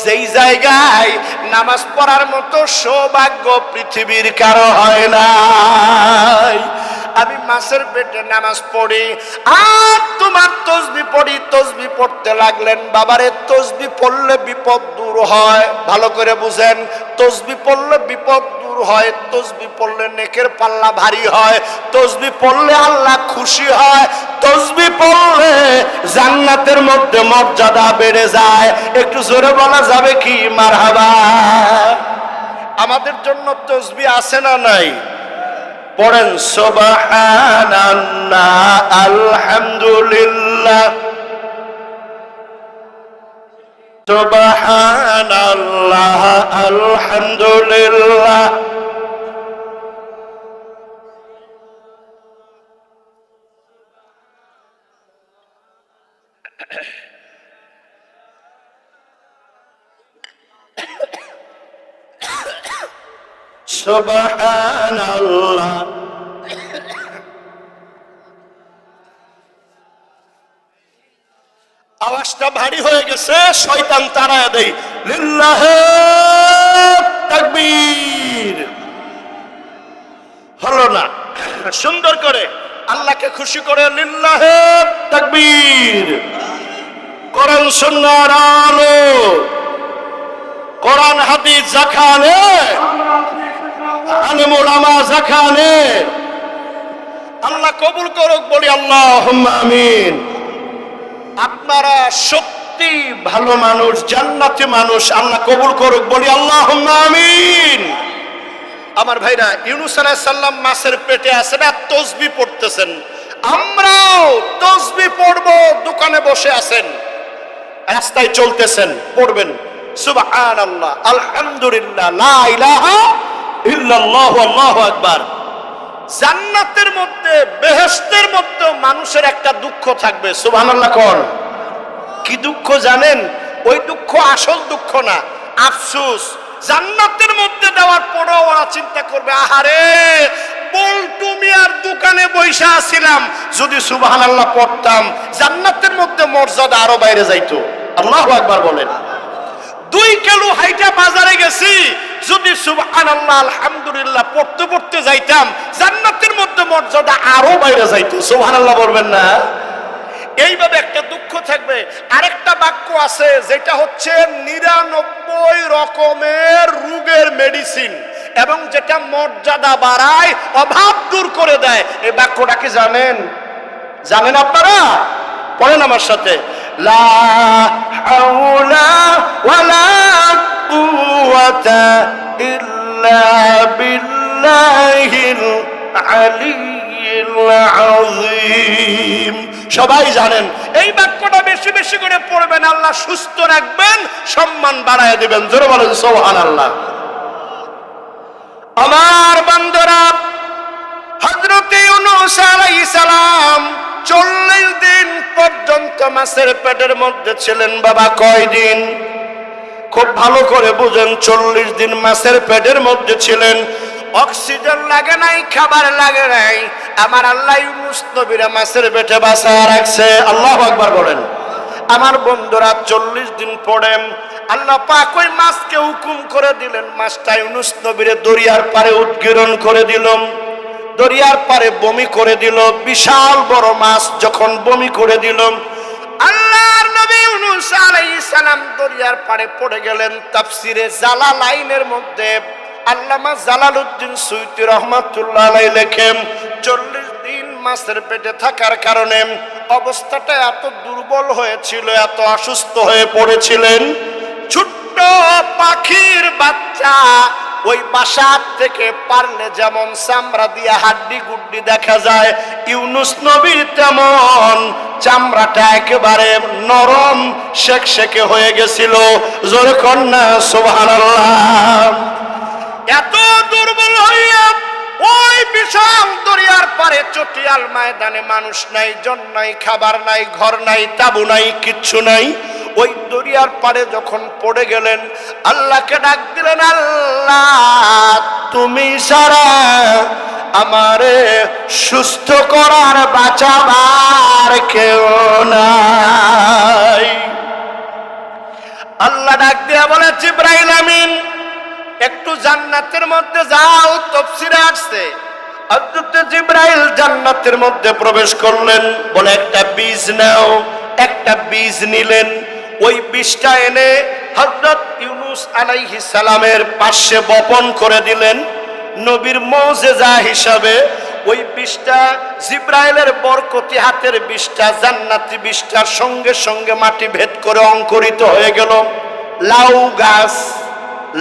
যেই জায়গায় নামাজ পড়ার মতো সৌভাগ্য পৃথিবীর কারো হয় নাই। আমি মাছের পেটে নামাজ পড়ি আর তোমার তাসবিহ পড়ি। তাসবিহ পড়তে লাগলেন। বাবারে তাসবিহ পড়লে বিপদ দূর হয়, ভালো করে বুঝেন। তাসবিহ পড়লে বিপদ দূর হয়, তাসবিহ পড়লে নেকের পাল্লা ভারী হয়, তাসবিহ পড়লে আল্লাহ খুশি হয়, তাসবিহ পড়লে জান্নাতের মধ্যে মর্যাদা বেড়ে যায়। একটু জোরে বলা যাবে কি মারহাবা? আমাদের জন্য তাসবিহ আছে না নাই? পড়েন সুবহানাল্লাহ, আলহামদুলিল্লাহ, সুবহানাল্লাহ, আলহামদুলিল্লাহ। সুবহানাল্লাহ। আওয়াজটা ভারী হয়ে গেছে, শয়তান তাড়ায় দেয়। লিল্লাহি তাকবীর। হলো না, সুন্দর করে আল্লাহকে খুশি করে লিল্লাহি তাকবীর। কোরআন সুন্নাহর আলো, কোরআন হাদিস যেখানে, আলেম ওলামা যেখানে, আল্লাহ কবুল করুক, বলি আল্লাহুম্মা আমিন। আপনারা সত্যি ভালো মানুষ, জান্নাতি মানুষ, আল্লাহ কবুল করুক, বলি আল্লাহুম্মা আমিন। আমার ভাইরা, ইউনূস আলাইহিস সালাম মাছের পেটে আছেন আর তাসবিহ পড়তেছেন। আমরাও তাসবিহ পড়বো, দোকানে বসে আছেন, রাস্তায় চলতেছেন, পড়বেন সুবহানাল্লাহ, আলহামদুলিল্লাহ, লা ইলাহা ইল্লাল্লাহু, আল্লাহু আকবার। জান্নাতের মধ্যে, বেহেশতের মধ্যে মানুষের একটা দুঃখ থাকবে, সুবহানাল্লাহ কোন। কি দুঃখ জানেন? ওই দুঃখ আসল দুঃখ না, আফসোস। জান্নাতের মধ্যে দেওয়ার পরেও ওরা চিন্তা করবে, আহারে বল্টু মিয়ার দোকানে বৈশা আছিলাম, যদি সুবহানাল্লাহ পড়তাম জান্নাতের মধ্যে মর্যাদা আরো বাইরে যাইতো। আল্লাহু আকবার বলেন। 2 কিলো হাইটা বাজারে গেছি, যদি সুবহানাল্লাহ আলহামদুলিল্লাহ পড়তে পড়তে যাইতাম জান্নাতের মধ্যে মর্যাদা আরো বাইরে যাইতো। সুবহানাল্লাহ বলবেন না? এইভাবে একটা দুঃখ থাকবে। আরেকটা বাক্য আছে যেটা হচ্ছে 99 রকমের রোগের মেডিসিন, এবং যেটা মর্যাদা বাড়ায়, অভাব দূর করে দেয়। এই বাক্যটা কি জানেন? জানেন আপনারা? পড়েন আমার সাথে, লা হাওলা ওয়ালা কুওয়াতা ইল্লা বিল্লাহিল আলিয়্যিল আযীম। সবাই জানেন এই বাক্যটা, বেশি বেশি করে পড়বেন, আল্লাহ সুস্থ রাখবেন, সম্মান বাড়ায় দিবেন। জোরে বলেন সুবহানাল্লাহ। আমার বান্দারা, হযরত ইউনূস আলাইহিস সালাম 40 দিন পর্যন্ত মাছের পেটের মধ্যে ছিলেন। বাবা কয় দিন? খুব ভালো করে বুঝেন, 40 দিন মাছের পেটের মধ্যে ছিলেন। অক্সিজেন লাগে নাই, খাবার লাগে নাই, আমার আল্লাহ ইউনূস নবীর মাছের পেটে বাঁচায় রাখছে। আল্লাহু আকবার বলেন। আমার বন্ধুরা, 40 দিন পরে আল্লাহ পাক ওই মাছকে হুকুম করে দিলেন, মাছটা ইউনূস নবীর দরিয়ার পারে উৎগীরণ করে দিল। দরিয়ার পারে বমি করে দিল। বিশাল বড় মাছ যখন বমি করে দিল, আল্লাহর নবী ইউনূস আলাইহিস সালাম দরিয়ার পারে পড়ে গেলেন। তাফসিরে জালালাইনের মধ্যে আল্লামা জালালউদ্দিন সুয়ুতী রাহমাতুল্লাহ আলাইহি লেখেন, 40 দিন মাছের পেটে থাকার কারণে অবস্থাটা এত দুর্বল হয়েছিল, এত অসুস্থ হয়ে পড়েছিলেন। ছোট্ট পাখির বাচ্চা ওই বাসা থেকে পারলে যেমন চামড়া দিয়ে হাড্ডি গুড্ডি দেখা যায়, ইউনূস নবীর তেমন চামড়াটা একেবারে নরম শেকশেকে হয়ে গেছিল। জোরে কন্যা সুবহানাল্লাহ। এত দুর্বল হইয়া ওই বিশাল দরিয়ার পারে চটিয়াল ময়দানে মানুষ নাই, জন নাই, খাবার নাই, ঘর নাই, তাবু নাই, কিচ্ছু নাই। ওই দরিয়ার পারে যখন পড়ে গেলেন, আল্লাহকে ডাক দিলেন, আল্লাহ তুমি ছাড়া আমারে সুস্থ করার, বাঁচাবার কেউ নাই। আল্লাহ ডাক দিয়া বলে, জিবরাইল আমিন একটু জান্নাতের মধ্যে যাও। তাফসীরে আসছে হযরত জিবরাইল জান্নাতের মধ্যে প্রবেশ করলেন, বলে একটা বীজ নাও। একটা বীজ নিলেন, ওই বীজটা এনে হযরত ইউনূস আলাইহিস সালামের পাশে বপন করে দিলেন। নবীর মুজিজা হিসাবে ওই বীজটা, জিবরাইলের বরকতি হাতের বীজটা, জান্নাতি বীজটার সঙ্গে সঙ্গে মাটি ভেদ করে অঙ্কুরিত হয়ে গেল লাউ গাছ।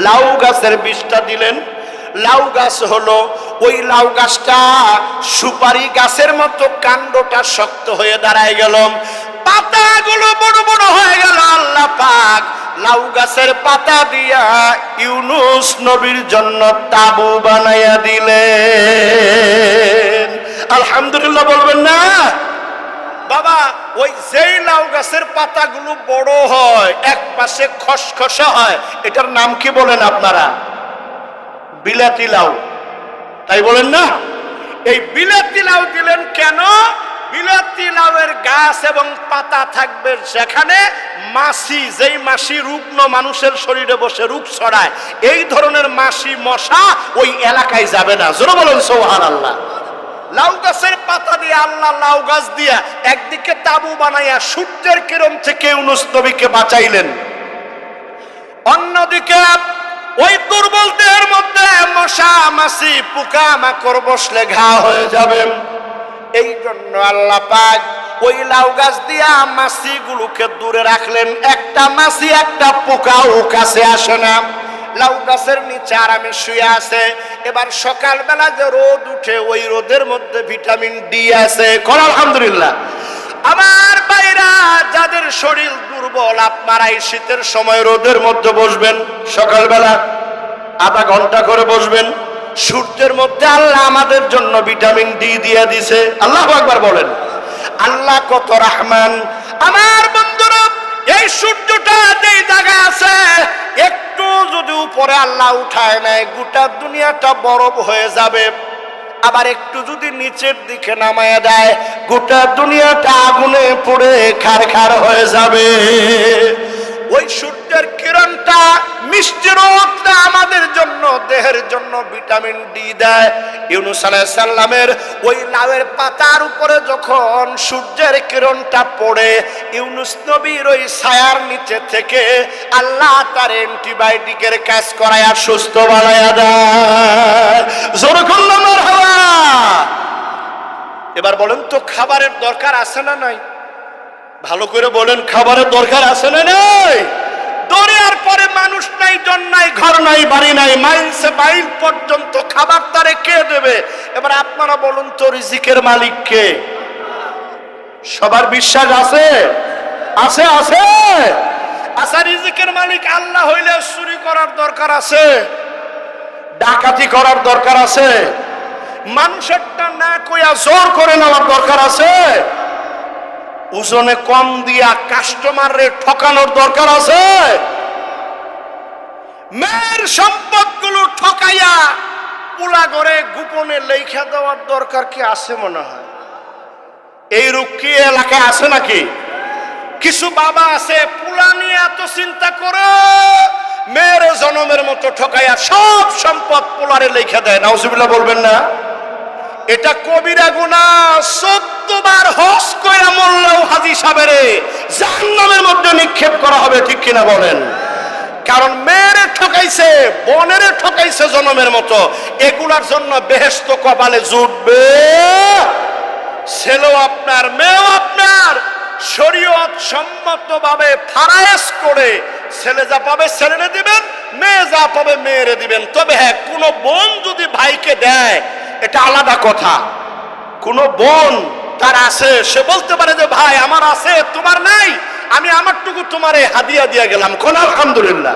লাউ গাছের বীজটা দিলেন। লাউ গাছ হলো, ওই লাউ গাছটা সুপারি গাছের মতো কাণ্ডটা শক্ত হয়ে দাঁড়ায় গেল, পাতাগুলো বড় বড় হয়ে গেল। আল্লাহ পাক লাউ গাছের পাতা দিয়া ইউনূস নবীর জন্য তাবু বানাইয়া দিলেন। আলহামদুলিল্লাহ বলবেন না? বাবা, ওই যেই লাউ গাছের পাতাগুলো বড় হয়, এক পাশে খসখসা হয়, এটার নাম কি বলেন আপনারা? বিলাতি লাউ, তাই বলেন না? এই বিলাতি লাউ দিলেন কেন? বিলাতি লাউয়ের গাছ এবং পাতা থাকবে সেখানে মাছি, যেই মাছি রুগ্ন মানুষের শরীরে বসে রোগ ছড়ায়, এই ধরনের মাছি মশা ওই এলাকায় যাবে না। জোরে বলেন সুবহানাল্লাহ। লাউ গাছের পাতা দিয়ে আল্লাহ লাউ গাছ দিয়া একদিকে তাবু বানাইয়া সূর্যের কিরণ থেকে ইউনূস নবীকে বাঁচাইলেন, অন্যদিকে ওই দুর্বল দেহের মধ্যে মশা মাছি পোকা মাকড় বসলে ঘা হয়ে যাবে। এই জন্য আল্লাহ পাক ওই লাউ গাছ দিয়া মাছি গুলোকে দূরে রাখলেন, একটা মাছি একটা পোকাও কাছে আসে না। লাউ গাছের নিচে আরামে শুয়ে আছে। এবার সকালবেলা যে রোদ উঠে ওই রোদের মধ্যে ভিটামিন ডি আছে। কর আলহামদুলিল্লাহ। আমার ভাইরা, যাদের শরীর দুর্বল, আপনারা এই শীতের সময় রোদের মধ্যে বসবেন, সকালবেলা আধা ঘন্টা করে বসবেন। সূর্যের মধ্যে আল্লাহ আমাদের জন্য ভিটামিন ডি দিয়ে দিছে। আল্লাহু আকবার বলেন। আল্লাহ কত রহমান। আমার বন্ধুরা, এই সূর্যটা যেই জায়গায় আছে, একটু যদি উপরে আল্লাহ উঠায় নেয় গোটা দুনিয়াটা বরফ হয়ে যাবে। আবার একটু যদি নিচের দিকে নামায় দেয় গোটা দুনিয়াটা আগুনে পুড়ে খারখার হয়ে যাবে। ওই সূর্যের কিরণটা, মিষ্টি রোদটা আমাদের জন্য, দেহের জন্য ভিটামিন ডি দেয়। ইউনূস আলাইহিস সালামের ওই লাউয়ের পাতার উপরে যখন সূর্যের কিরণটা পড়ে, ইউনূস নবীর ওই ছায়ার নিচে থেকে আল্লাহ তার অ্যান্টিবায়োটিকের কাজ করায় সুস্থ বানায়া দেয়। জোরে বলুন মারহাবা। এবার বলেন তো, খাবারের দরকার আছে না নাই? ভালো করে বলেন, খাবারের দরকার আছে না নাই? দরিয়ার পরে মানুষ নাই, জন নাই, ঘর নাই, বাড়ি নাই, মাইলসে মাইল পর্যন্ত খাবার তারে কে দেবে? এবার আপনারা বলুন তো, রিজিকের মালিক কে? সবার বিশ্বাস আছে? আছে আছে। আচ্ছা, রিজিকের মালিক আল্লাহ হইলে চুরি করার দরকার আছে? ডাকাতি করার দরকার আছে? মানুষেরটা না কইয়া জোর করে নেওয়ার দরকার আছে? ওজনে কম দিয়া কাস্টমারে ঠকানোর দরকার আছে? মেয়ের সম্পদ গুলো ঠকাইয়া পোলা ঘরে গোপনে লেখা দেওয়ার দরকার কি আছে? মনে হয় এই রূপ কি এলাকায় আছে নাকি? কিছু বাবা আছে পোলা নিয়ে এত চিন্তা করে মেয়ের জনমের মতো ঠকাইয়া সব সম্পদ পোলারে লেখা দেয়। নাউজুবিল্লাহ বলবেন না? এটা কবিরা গুনাহ। 14 বার হজ কইরা মরলেও হাজী সাহেবেরে জাহান্নামের মধ্যে নিক্ষেপ করা হবে, ঠিক কিনা বলেন? কারণ মেয়েরে ঠকাইছে, বোনেরে ঠকাইছে জনমের মতো। এগুলার জন্য বেহেশত কপালে জুটবে। ছেলেও আপনার, মেয়েও আপনার। শরীয়ত সম্মতভাবে ফারায়েজ করে ছেলে যা পাবে ছেলেরে দিবেন, মেয়ে যা পাবে মেয়েরে দিবেন। তবে হ্যাঁ, কোন বোন যদি ভাইকে দেয় এটা আলাদা কথা। কোন বোন তার আছে, সে বলতে পারে যে ভাই আমার আছে তোমার নাই, আমি আমারটুকু তোমারে হাদিয়া দিয়া গেলাম, কোন আলহামদুলিল্লাহ।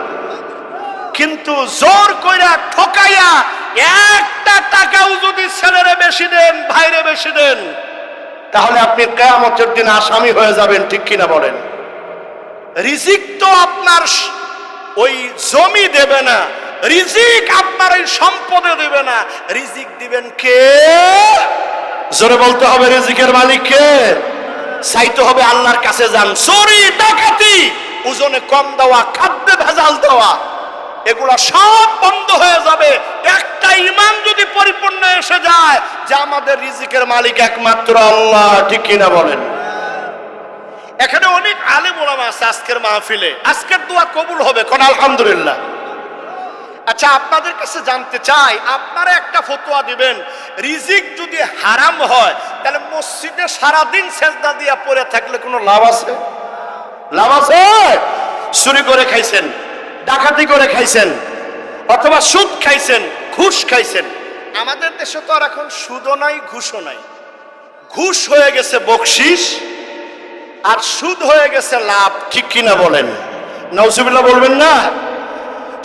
কিন্তু জোর কইরা ঠকাইয়া একটা টাকাও যদি ছেলেরে বেশি দেন, ভাইরে বেশি দেন, তাহলে আপনি কিয়ামতের দিন আসামি হয়ে যাবেন, ঠিক কিনা বলেন? রিজিক তো আপনার ওই জমি দেবে না, রিজিক আপনার এই সম্পদে দেবে না, রিজিক দিবেন কে? জোরে বলতে হবে, রিজিকের মালিক কে? চাইতে হবে আল্লাহর কাছে। যান, চুরি ডাকাতি, ওজনে কম দেওয়া, খাদ্যে ভেজাল দেওয়া, এগুলা সব বন্ধ হয়ে যাবে। একটা ঈমান যদি পরিপূর্ণ এসে যায় যে আমাদের রিজিকের মালিক একমাত্র আল্লাহ, ঠিক কিনা বলেন? এখানে অনেক আলেম ওলামা আছে আজকের মাহফিলে, আজকের দোয়া কবুল হবে, কোন আলহামদুলিল্লাহ। আচ্ছা, আপনাদের কাছে জানতে চাই, আপনারা একটা ফতোয়া দিবেন, রিজিক যদি হারাম হয় তাহলে মসজিদে সারাদিন সেজদা দিয়া পড়ে থাকলে কোনো লাভ আছে? লাভ আছে? চুরি করে খাইছেন, ডাকাতি করে খাইছেন, অথবা সুদ খাইছেন, ঘুষ খাইছেন। আমাদের দেশে তো আর এখন সুদও নাই, ঘুষও নাই। ঘুষ হয়ে গেছে বকশিশ, আর সুদ হয়ে গেছে লাভ, ঠিক কিনা বলেন? নাউজুবিল্লাহ বলবেন না?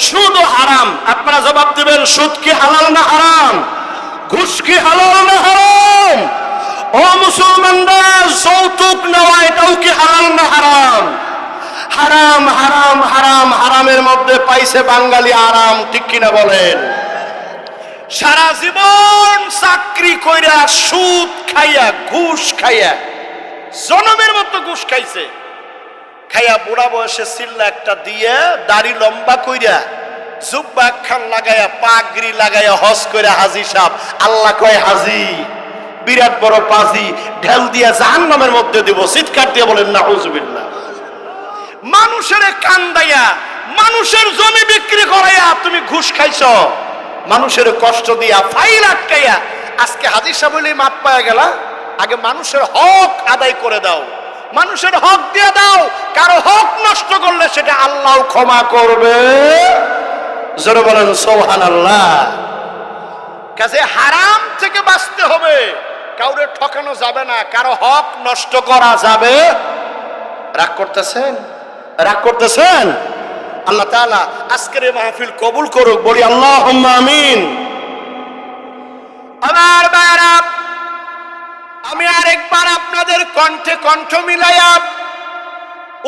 সুদ হারাম। আপনারা জবাব দিবেন, সুদ কি হালাল না হারাম? ঘুষ কি হালাল না হারাম? ও মুসলমানরা, যৌতুক নেওয়া এটাও কি হালাল না হারাম? হারাম হারাম হারাম। হারামের মধ্যে পাইছে বাঙালি আরাম, ঠিক কিনা বলেন? সারা জীবন চাকরি কইরা সুদ খাইয়া ঘুষ খাইয়া জনমের মতো ঘুষ খাইছে, খাইয়া বুড়া বয়সে চিল্লা একটা দিয়ে দাড়ি লম্বা কইরা জুব্বা খান লাগাইয়া পাগড়ি লাগাইয়া হজ কইরা হাজি সাহেব, আল্লাহ কয় হাজি বিরাট বড় পাজি, ঢেল দিয়া জাহান্নামের মধ্যে দিব, চিৎকার দিয়ে বলেন নাউজুবিল্লাহ। মানুষের কান্দাইয়া মানুষের জমি বিক্রি করাইয়া তুমি ঘুষ খাইছো, মানুষের কষ্ট দিয়া ফাইল আটকাইয়া আজকে হাজি সাহেব বলে মাপ পাওয়া গেলা। আগে মানুষের হক আদায় করে দাও, মানুষের হক দিয়ে দাও, কারো হক নষ্ট করলে সেটা আল্লাহ ক্ষমা করবে। জোরে বলেন সুবহানাল্লাহ। কাজে হারাম থেকে বাঁচতে হবে, কাউরে ঠকানো যাবে না, কারো হক নষ্ট করা যাবে। রাগ করতেছেন, রাগ করতেছেন? আল্লাহ তাআলা আজকের এই মাহফিল কবুল করুক, বলি আল্লাহুম্মা আমিন। আমার ভাইরা, আমি আরেকবার আপনাদের কণ্ঠে কণ্ঠ মিলাইয়া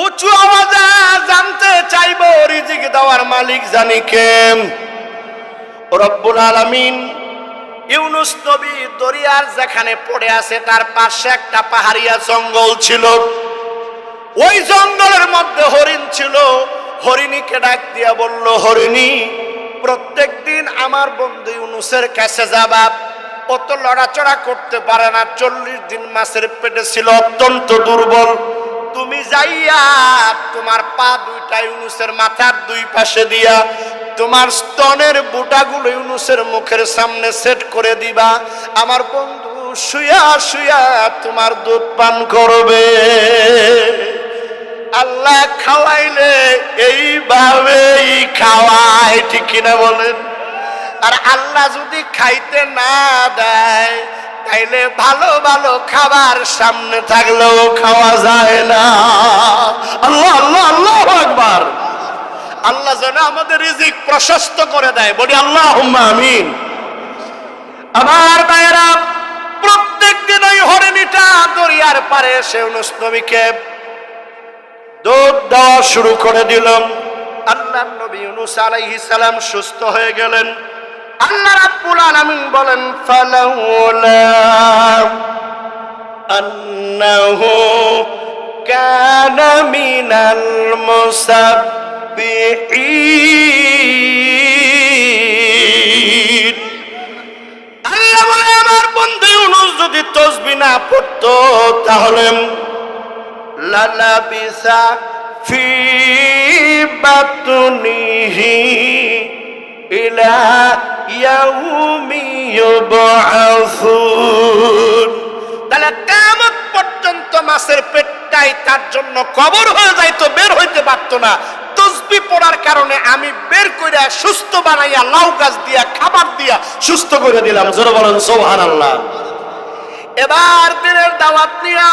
উঁচু আওয়াজে জানতে চাইবো, রিজিক দেওয়ার মালিক জানি কে? রব্বুল আলামিন। ইউনুস নবী দরিয়ার যেখানে পড়ে আছে তার পাশে একটা পাহাড়িয়া জঙ্গল ছিল, ওই জঙ্গলের মধ্যে হরিণ ছিল। হরিণীকে ডাক দিয়া বলল, হরিণী প্রত্যেক দিন আমার বন্ধু ইউনুসের কাছে যাবা, ও তো লড়াচড়া করতে পারে না, 40 দিন মাছের পেটে ছিল, অত্যন্ত দুর্বল। তুমি যাইয়া তোমার পা দুইটা ইউনুসের মাথার দুই পাশে দিয়া তোমার স্তনের বুটাগুলো ইউনুসের মুখের সামনে সেট করে দিবা, আমার বন্ধু শুয়া শুয়া তোমার দুধ পান করবে। আল্লাহ খাওয়াইলে এইভাবেই খাওয়ায়, ঠিক কিনা বলেন? আর আল্লাহ যদি খাইতে না দেয় তাইলে ভালো ভালো খাবার সামনে থাকলেও খাওয়া যায় না। আল্লাহ আল্লাহ আল্লাহু আকবার। আল্লাহ যেন আমাদের রিজিক প্রশস্ত করে দেয়, বলি আল্লাহুম্মা আমিন। আমার ভাইয়েরা, প্রত্যেক দিন ওই হরিণীটা দরিয়ার পারে এসে ইউনুস নবীকে দুধ দেওয়া শুরু করে দিল। আল্লাহর নবী ইউনুস আলাইহিস সালাম সুস্থ হয়ে গেলেন। আল্লাহ রাব্বুল আলামিন বলেন, ফালাউলা আন্নাহু কানা মিনাল মুসাব্বিহিন। আল্লাহ বলে, আমার বন্ধু ইউনুস যদি তাসবিহ না পড়তো তাহলে লালাবিসা ফি বাতনিহি ইলা ইয়াউমি ইউবআসুন। তাহলে কিয়ামত পর্যন্ত মাছের পেটটাই তার জন্য কবর হয়ে যাইতো, বের হইতে পারতো না। তাসবিহ পড়ার কারণে আমি বের কইরা সুস্থ বানাইয়া লাউ গাছ দিয়া খাবার দিয়া সুস্থ করে দিলাম। জোরে বলেন সুবহানাল্লাহ। এবার দিনের দাওয়াত নিয়া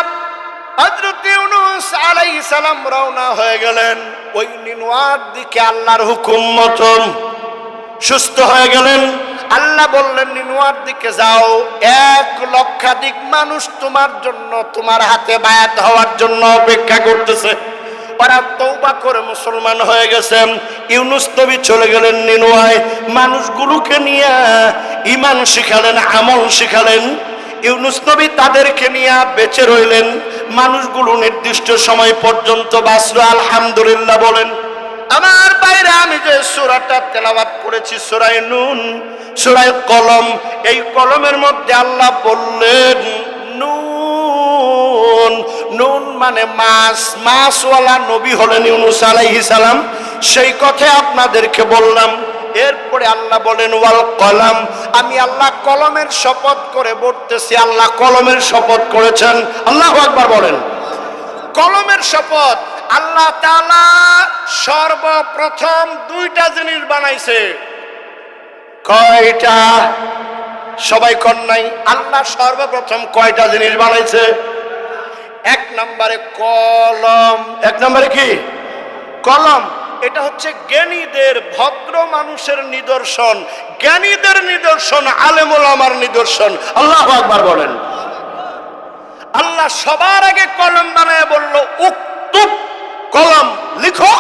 হযরত ইউনুস আলাইহিস সালাম রওনা হয়ে গেলেন ওই নিনওয়ার দিকে। আল্লাহর হুকুম মতন সুস্থ হয়ে গেলেন। আল্লাহ বললেন, নিনওয়ার দিকে যাও, 1 লক্ষাধিক মানুষ তোমার জন্য, তোমার হাতে বায়াত হওয়ার জন্য অপেক্ষা করতেছে। ওরা তওবা করে মুসলমান হয়ে গেছে। ইউনুস নবী চলে গেলেন নিনওয়ায়, মানুষগুলোকে নিয়ে ঈমান শিখালেন, আমল শিখালেন। ইউনুস নবী তাদেরকে নিয়ে বেঁচে রইলেন। মানুষগুলো নির্দিষ্ট সময় পর্যন্ত বাঁচল। আলহামদুলিল্লাহ বলেন। আমার বাইরে আমি যে সূরাটা তেলাওয়াত করেছি, সূরা নুন, সূরা কলম, এই কলমের মধ্যে আল্লাহ বললেন নুন। নুন মানে মাছ, মাছওয়ালা নবী হলেন ইউনুস আলাইহিস সালাম। সেই কথা আপনাদেরকে বললাম। এরপরে আল্লাহ বলেন ওয়াল কলম, আমি আল্লাহ কলমের শপথ করে বলতেছি। আল্লাহ কলমের শপথ করেছেন। আল্লাহু আকবার বলেন। কলমের শপথ। আল্লাহ তাআলা সর্বপ্রথম 2টা জিনিস বানাইছে। কয়টা? সবাই কোন নাই? আল্লাহ সর্বপ্রথম কয়টা জিনিস বানাইছে? 1 নম্বরে কলম। 1 নম্বরে কি? কলম। এটা হচ্ছে জ্ঞানীদের, ভদ্র মানুষের নিদর্শন, জ্ঞানীদের নিদর্শন, আলেম ওলামার নিদর্শন। আল্লাহু আকবার বলেন। আল্লাহ সবার আগে কলম বানায় বলল উক্তুব, কলম লিখো।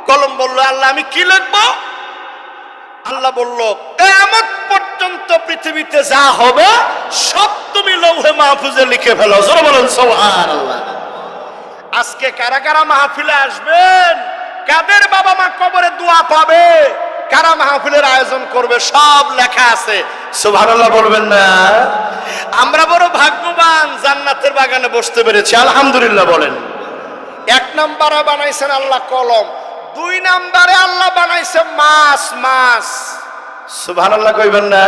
কলম বলল, আল্লাহ আমি কি লিখবো? আল্লাহ বলল কিয়ামত পর্যন্ত পৃথিবীতে যা হবে সব তুমি লৌহে মাহফুজে লিখে ফেলো। জোরে বলেন সুবহানাল্লাহ। আজকে কারা কারা মাহফিলে আসবেন, কাদের বাবা মা কবরে দোয়া পাবে, কারা মাহফিলের আয়োজন করবে, সব লেখা আছে। সুবহানাল্লাহ বলবেন না? আমরা বড় ভাগ্যবান, জান্নাতের বাগানে বসতে পেরেছি, আলহামদুলিল্লাহ বলেন। এক নম্বরে বানাইছেন আল্লাহ কলম, দুই নম্বরে আল্লাহ বানাইছে মাছ। মাছ, সুবহানাল্লাহ কইবেন না?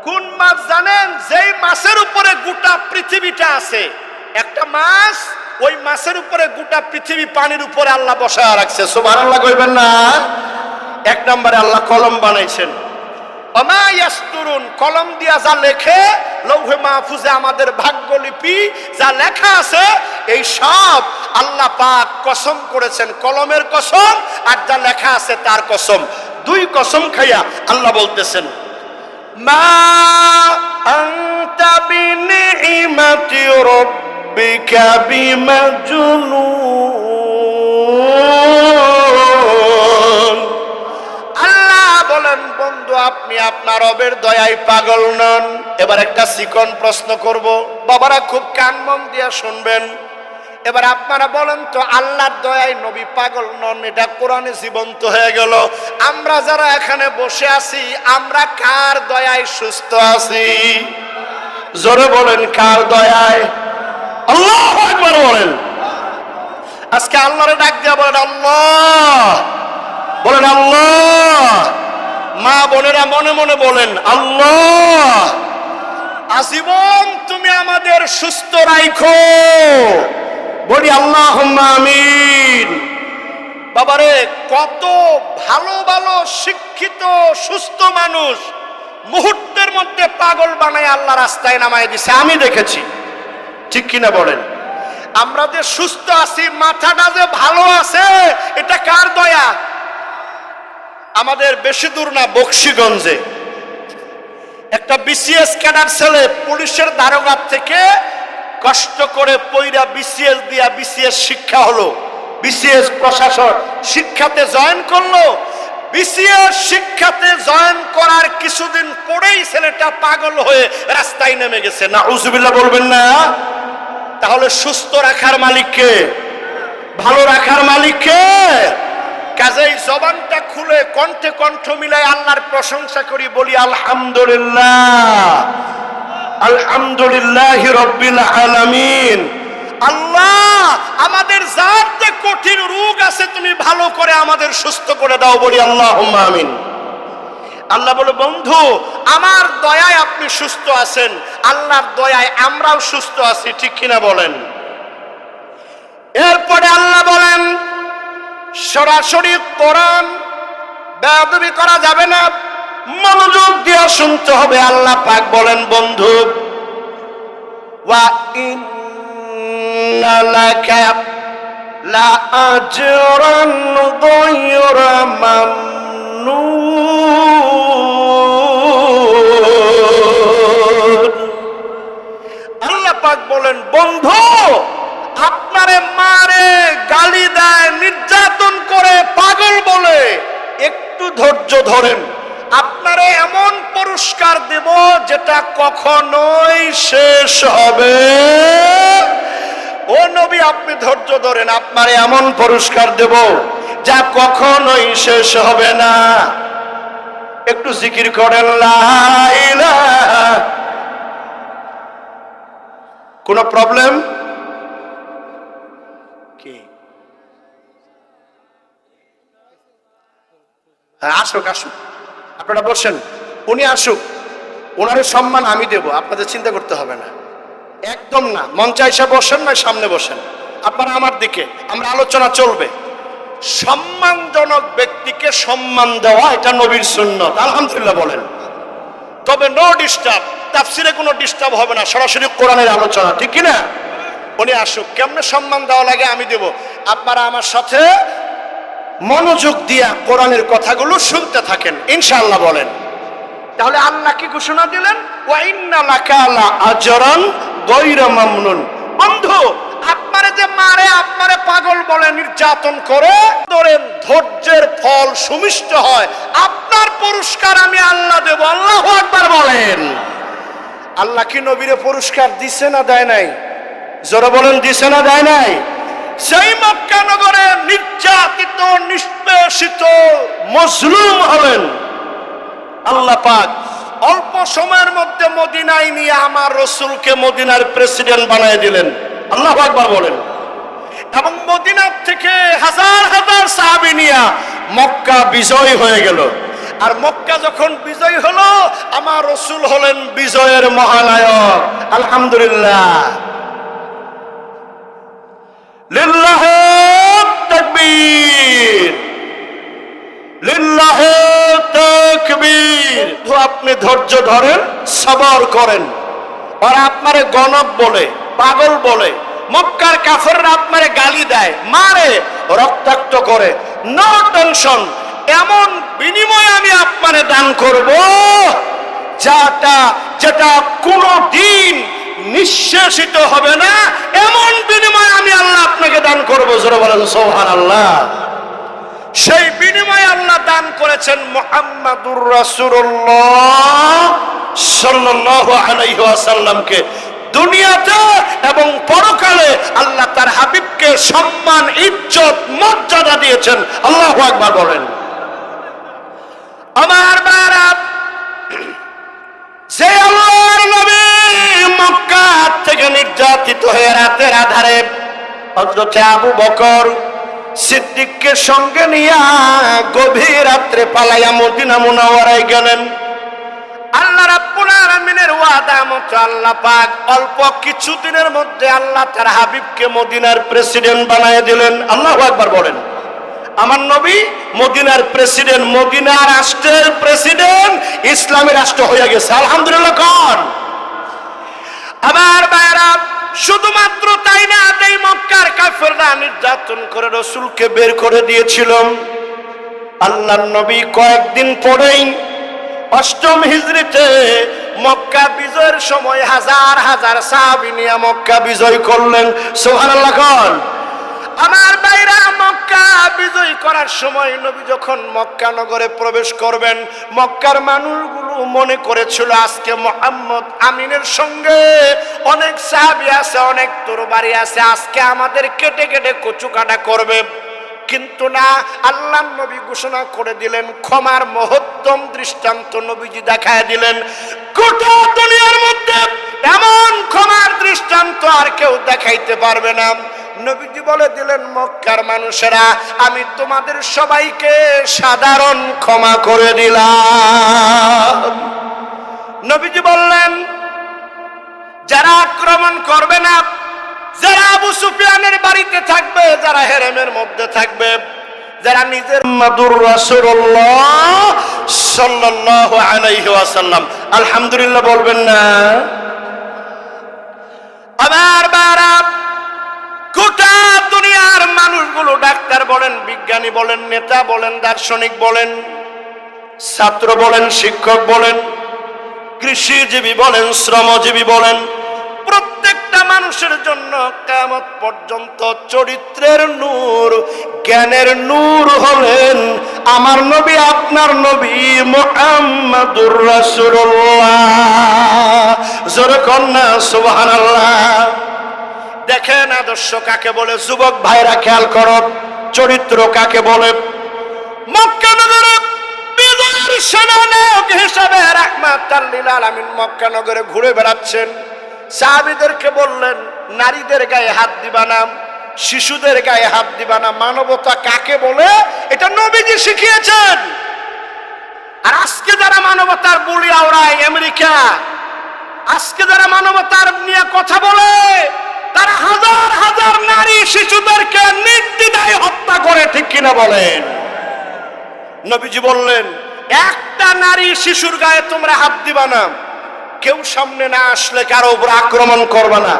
কোন মাছ জানেন? যেই মাছের উপরে গোটা পৃথিবীটা আছে, একটা মাছ, ওই মাছের উপরে গোটা পৃথিবী পানির উপরে আল্লাহ বসায় রাখছে। সুবহানাল্লাহ কইবেন না? এক নম্বরে আল্লাহ কলম বানাইছেন। ওমা ইয়াসতুরুন, কলম দিয়া যা লেখে লৌহে মাহফুজে আমাদের ভাগ্যলিপি যা লেখা আছে, এই সব আল্লাহ পাক কসম করেছেন, কলমের কসম আর যা লেখা আছে তার কসম। দুই কসম খাইয়া আল্লাহ বলতেছেন মা আনতা বিনিমাতি রাব্বিকা বিমাজনুন। আল্লাহ বলেন বন্ধু আপনি আপনার রবের দয়ায় পাগল নন। এবার একটা চিকন প্রশ্ন করব, বাবারা খুব কান মন দিয়া শুনবেন। এবার আপনারা বলেন তো আল্লাহর দয়ায় নবী পাগল নন, এটা কোরআনে জীবন্ত হয়ে গেল। আমরা যারা এখানে বসে আছি, আমরা কার দয়ায় সুস্থ আছি? জোরে বলেন কার দয়ায়? আল্লাহু আকবার বলেন। আজকে আল্লাহরে ডাক দিয়া বলেন আল্লাহ, বলেন আল্লাহ। মা বোনেরা মনে মনে বলেন আল্লাহ, আজীবন তুমি আমাদের সুস্থ রাখো। বলি আল্লাহুম্মা আমিন। বাবারে কত ভালো ভালো শিক্ষিত সুস্থ মানুষ মুহূর্তের মধ্যে পাগল বানায় আল্লাহ রাস্তায় নামায় দিছে, আমি দেখেছি, ঠিক কিনা বলেন? আমরা যে সুস্থ আছি, মাথাটা যে ভালো আছে, এটা কার দয়া? আমাদের বেশি দূর না, বকশীগঞ্জে একটা বিসিএস ক্যাডার ছেলে পুলিশের দারোগা থেকে কষ্ট করে পয়রা বিসিএস দিয়া বিসিএস শিক্ষা হলো, বিসিএস প্রশাসন শিক্ষাতে জয়েন করলো। বিসিএস শিক্ষাতে জয়েন করার কিছুদিন পরেই ছেলেটা পাগল হয়ে রাস্তায় নেমে গেছে। নাউজুবিল্লাহ বলবেন না? তাহলে সুস্থ রাখার মালিক কে? ভালো রাখার মালিক কে? কাজেই জবানটা খুলে কণ্ঠে কণ্ঠ মিলাই আল্লাহর প্রশংসা করি, বলি আলহামদুলিল্লাহ, আলহামদুলিল্লাহি রাব্বিল আলামিন। আল্লাহ আমাদের যার যে কঠিন রোগ আছে তুমি ভালো করে আমাদের সুস্থ করে দাও, বলি আল্লাহুম্মা আমিন। আল্লাহ বলে বন্ধু আমার দয়ায় আপনি সুস্থ আছেন, আল্লাহর দয়ায় আমরাও সুস্থ আছি, ঠিক কিনা বলেন? এরপরে আল্লাহ বলেন সরাসরি কোরআন বেয়াদবি করা যাবে না, মনোযোগ দিয়ে শুনতে হবে। আল্লাহ পাক বলেন বন্ধু ওয়া ইন্না লাকা লা আজরান গায়রা মামনুন। আল্লাহ পাক বলেন বন্ধু আপনারে মারে, গালি দেয়, নির্যাতন করে, পাগল বলে, একটু ধৈর্য ধরেন, আপনারে এমন পুরস্কার দেব যেটা কখনোই শেষ হবে। ও নবী আপনি ধৈর্য ধরেন, আপনারে এমন পুরস্কার দেব যা কখনোই শেষ হবে না। একটু জিকির করেন লা ইলাহা। কোন প্রবলেম? আসুক আসুক, আপনারা বসেন, উনি আসুক, ওনার সম্মান আমি দেব, আপনাদের চিন্তা করতে হবে না, একদম না। মঞ্চে এসে বসেন না, সামনে বসেন, আপনারা আমার দিকে, আমরা আলোচনা চলবে। সম্মানজনক ব্যক্তিকে সম্মান দেওয়া এটা নবীর সুন্নাত, আলহামদুলিল্লাহ বলেন। তবে নো ডিস্টার্ব, তাফসিরে কোনো ডিস্টার্ব হবে না, সরাসরি কোরআনের আলোচনা, ঠিক কিনা? উনি আসুক, কেমনে সম্মান দেওয়া লাগে আমি দেব, আপনারা আমার সাথে মনোযোগ দিয়া কোরআনের কথাগুলো শুনতে থাকেন, ইনশাআল্লাহ বলেন। তাহলে আল্লাহ কি ঘোষণা দিলেন? ওয়া ইন্না লাকা লা আজরান গায়রা মামনুন। বন্ধু আপনারে যে মারে আপনারে পাগল বলে নির্যাতন করে ধরেন ধৈর্যের ফল সুমিষ্ট হয়, আপনার পুরস্কার আমি আল্লাহ দেব। আল্লাহু আকবার বলেন। আল্লাহ কি নবীরে পুরস্কার দিছে না দেয় নাই? জোরে বলেন, দিছে না দেয় নাই? সেই মক্কা নগরে নির্যাতিত নিষ্পেষিত মজলুম হলেন আল্লাহ পাক অল্প সময়ের মধ্যে মদিনায় নিয়ে আমার রসুলকে মদিনার প্রেসিডেন্ট বানিয়ে দিলেন। আল্লাহু আকবার বলেন। এবং মদিনার থেকে হাজার হাজার সাহাবী নিয়ে মক্কা বিজয় হয়ে গেল। আর মক্কা যখন বিজয় হলো, আমার রসুল হলেন বিজয়ের মহানায়ক। আলহামদুলিল্লাহ, লিল্লাহে তাকবীর, লিল্লাহে তাকবীর। তো আপনি ধৈর্য ধরেন, সবর করেন। আর আপনারে গণব বলে, পাগল বলে, মক্কার কাফেররা আপনারে গালি দেয়, মারে, রক্তাক্ত করে, নো টেনশন। এমন বিনিময় আমি আপনারে দান করব যেটা কোনো দিন নিঃশেষিত হবে না। এমন বিনিময় আমি আল্লাহ আপনাকে দান করব। জোরে বলেন সুবহানাল্লাহ। সেই বিনিময় আল্লাহ দান করেছেন মুহাম্মাদুর রাসূলুল্লাহ সাল্লাল্লাহু আলাইহি ওয়াসাল্লামকে। দুনিয়াতে এবং পরকালে আল্লাহ তার হাবিবকে সম্মান, ইজ্জত, মর্যাদা দিয়েছেন। আল্লাহু আকবার বলেন। আমার ভাইরা, যে আল্লাহর নবী মক্কা থেকে নির্যাতিত হয়ে রাতের আধারে হযরত আবু বকর সিদ্দিককে সঙ্গে নিয়ে গভীর রাত্রে পালাইয়া মদিনা মুনাওয়ারায় গেলেন। আল্লাহ রাব্বুল আলামিনের ওয়াদা মতো আল্লাহ পাক অল্প কিছুদিনের মধ্যে আল্লাহ তার হাবিবকে মদিনার প্রেসিডেন্ট বানিয়ে দিলেন। আল্লাহু আকবার বলেন। আমার নবী মদিনার প্রেসিডেন্ট, মদিনা রাষ্ট্রের প্রেসিডেন্ট, ইসলামী রাষ্ট্র হয়ে গেছে। আলহামদুলিল্লাহ কোন। আমার ভাইরা, শুধুমাত্র তাই না, এই মক্কার কাফেররা নির্যাতন করে রাসূলকে বের করে দিয়েছিল। আল্লাহর নবী কয়েকদিন পরেই 8ম হিজরিতে মক্কা বিজয়ের সময় হাজার হাজার সাহাবী নিয়ে মক্কা বিজয় করলেন। সুবহানাল্লাহ কোন। আমার ভাইরা, মক্কা বিজয় করার সময় নবী যখন মক্কা নগরে প্রবেশ করবেন, মক্কার মানুষগুলো মনে করেছিল আজকে মুহাম্মদ আমিনের সঙ্গে অনেক সাহাবী আছে, অনেক তরবারি আছে, আজকে আমাদের কেটে কেটে কচু কাটা করবে। কিন্তু না, আল্লাহর নবী ঘোষণা করে দিলেন, ক্ষমার মহত্তম দৃষ্টান্ত নবীজি দেখায় দিলেন। গোটা দুনিয়ার মধ্যে এমন ক্ষমার দৃষ্টান্ত আর কেউ দেখাইতে পারবে না। নবীজি বলে দিলেন, মক্কার মানুষেরা, আমি তোমাদের সবাইকে সাধারণ ক্ষমা করে দিলাম। নবীজি বললেন, যারা আক্রমণ করবে না, যারা আবু সুফিয়ানের বাড়িতে থাকবে, যারা হেরেমের মধ্যে থাকবে, যারা নিজের মুহাম্মাদুর রাসূলুল্লাহ সাল্লাল্লাহু আলাইহি ওয়াসাল্লাম, আলহামদুলিল্লাহ বলবেন না? আমার বারা, গোটা দুনিয়ার মানুষগুলো, ডাক্তার বলেন, বিজ্ঞানী বলেন, নেতা বলেন, দার্শনিক বলেন, ছাত্র বলেন, শিক্ষক বলেন, কৃষিজীবী বলেন, শ্রমজীবী বলেন, প্রত্যেকটা মানুষের জন্য কিয়ামত পর্যন্ত চরিত্রের নূর, জ্ঞানের নূর হলেন আমার নবী, আপনার নবী মুহাম্মাদুর রাসূলুল্লাহ। জোরে কন্যা সুবহানাল্লাহ। দেখেন আদর্শ কাকে বলে, যুবক ভাইরা খেয়াল করো, চরিত্র কাকে বলে। মক্কা নগরে বিজয়ের সেনানায়ক হিসেবে রাহমাতাল লিল আলামিন মক্কা নগরে ঘুরে বেড়াচ্ছেন। সাহাবীদেরকে বললেন, নারীদের গায়ে হাত দিবা না, শিশুদের গায়ে হাত দিবা না। মানবতা কাকে বলে এটা নবীজি শিখিয়েছেন। আর আজকে যারা মানবতার বুলি আওড়ায় আমেরিকা, আজকে যারা মানবতার নিয়ে কথা বলে, তারা হাজার হাজার নারী শিশুদেরকে নির্দ্বিধায় হত্যা করে, ঠিক কিনা বলেন? নবীজি বললেন, একটা নারী শিশুর গায়ে তোমরা হাত দিবা না, কেউ সামনে না আসলে কারো উপর আক্রমণ করবে না।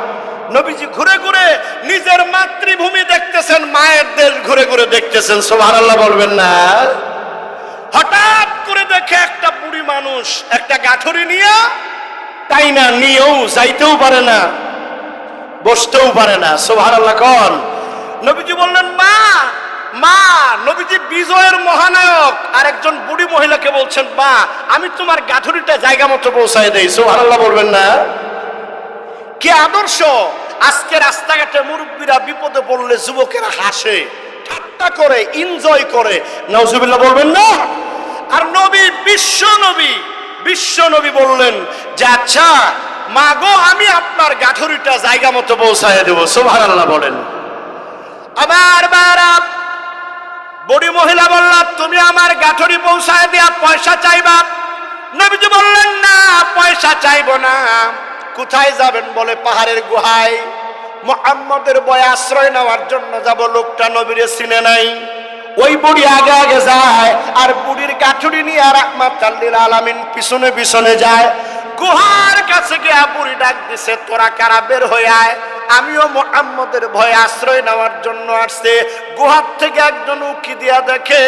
নবীজি ঘুরে ঘুরে নিজের মাতৃভূমি দেখতেছেন, মায়ের দেশ ঘুরে ঘুরে দেখতেছেন। সুবহানাল্লাহ বলবেন না? হঠাৎ করে দেখে একটা বুড়ি মানুষ একটা গাঠরি নিয়ে, তাই না, নিয়েও যাইতেও পারে না, বসতেও পারে না। সুবহানাল্লাহ কোন। নবীজি বললেন মা মা, নবীজি বিজয়ের মহানায়ক আর একজন বুড়ি মহিলাকে বলছেন মা আমি তোমার গাঠুরিটা জায়গা মতো পৌঁছায় দেই। সুবহানাল্লাহ বলবেন না? কি আদর্শ! আজকে রাস্তাঘাটে মুরব্বীরা বিপদে পড়লে যুবকেরা হাসে, ঠাট্টা করে, এনজয় করে। নাউজুবিল্লাহ বলবেন না? আর নবী, বিশ্ব নবী বললেন যে আচ্ছা মা গো আমি আপনার গাঠুরিটা জায়গা মতো পৌঁছায় দেব। সুবহানাল্লাহ বলেন। আবার বুড়ি মহিলা বলল তুমি আমার গাঠুরি পৌঁছায় দিয়া পয়সা চাইবা। নবীজি বললেন না পয়সা চাইবো না। কোথায় যাবেন বলে পাহাড়ের গুহায় মুহাম্মদের ভয়ে আশ্রয় নেওয়ার জন্য যাব। লোকটা নবীরে চিনে নাই। ওই বুড়ি আগে আগে যায় আর বুড়ির গাঠুরি নিয়ে রাহমাতাল লিল আলামিন পিছনে পিছনে যায়। গুহার কাছে গিয়া বুড়ি ডাক দিছে তোরা কারা, বের হয়ে আয়, আমিও মুহাম্মদের ভয়ে আশ্রয় নেওয়ার জন্য আসছে। গুহার থেকে একজন উকি দিয়া দেখে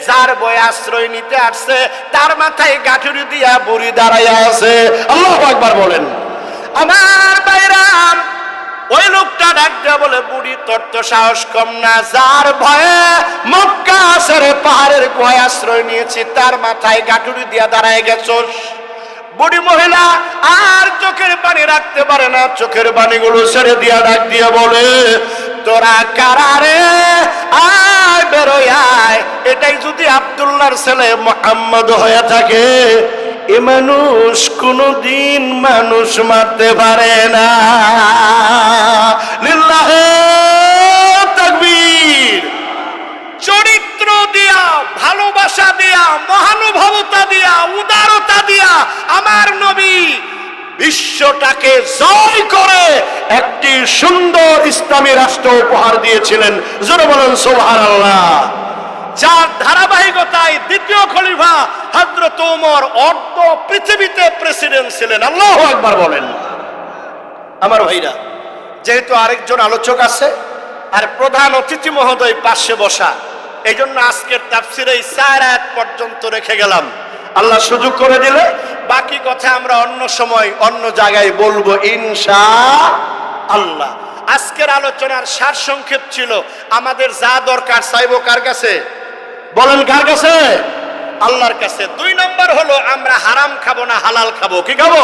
যার ভয়ে আশ্রয় নিতে আসছে তার মাথায় গাঠুরি দিয়া বুড়ি দাঁড়াইয়া আছে। আল্লাহু আকবার বলেন। আমার বাইরাম, ওই লোকটা ডাক দিয়া বলে বুড়ি তোর তো সাহস কম না, যার ভয়ে মক্কা ছেড়ে পাহাড়ের গুহায় আশ্রয় নিয়েছি তার মাথায় গাঠুরি দিয়া দাঁড়ায় গেছস। বুড়ি মহিলা আর চোখের পানি রাখতে পারে না, চোখের পানিগুলো ছেড়ে দিয়া ডাক দিয়ে বলে তোরা কারা রে, আয় বেরোয় আয়। এটাই যদি আব্দুল্লাহর ছেলে মুহাম্মদ হয়ে থাকে এ মানুষ কোনদিন মানুষ মারতে পারে না। লিল্লাহে তাকবীর। চরিত্র দিয়া, ভালোবাসা দিয়া, মহানুভবতা দিয়া, উদারতা দিয়া আমার নবী বিশ্বটাকে জয় করে একটি সুন্দর ইসলামী রাষ্ট্র উপহার দিয়েছিলেন। জোরে বলেন সুবহানাল্লাহ। যার ধারাবাহিকতায় দ্বিতীয় খলিফা হযরত ওমর অর্ধ পৃথিবীতে প্রেসিডেন্ট ছিলেন। আল্লাহু আকবার বলেন। আমার ভাইরা, যেহেতু আরেকজন আলোচক আছে আর প্রধান অতিথি মহোদয় পাশে বসা, এই জন্য আজকের তাফসীরে এই 4 আয়াত পর্যন্ত রেখে গেলাম। আল্লাহ সুযোগ করে দিলে বাকি কথা আমরা অন্য সময় অন্য জায়গায় বলবো ইনশাআল্লাহ। আজকের আলোচনার সার সংক্ষেপ ছিল আমাদের যা দরকার চাইবো কার কাছে? বলেন কার কাছে? আল্লাহর কাছে। 2 নম্বর হলো আমরা হারাম খাবো না, হালাল খাবো। কি খাবো?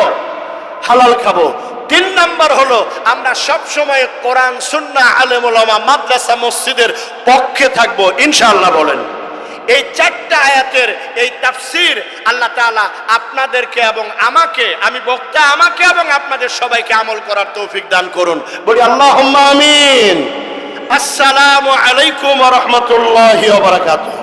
হালাল খাবো। 3 নম্বর হলো আমরা সব সময় কোরআন, সুন্নাহ, আলেম ওলামা, মাদ্রাসা, মসজিদের পক্ষে থাকবো ইনশাআল্লাহ। বলেন। এই 4টা আয়াতের এই তাফসীর আল্লাহ তাআলা আপনাদেরকে এবং আমাকে, আমি বক্তা, আমাকে এবং আপনাদের সবাইকে আমল করার তৌফিক দান করুন। বলি আল্লাহুম্মা আমিন। আসসালামু আলাইকুম ওয়া রাহমাতুল্লাহি ওয়া বারাকাতুহু।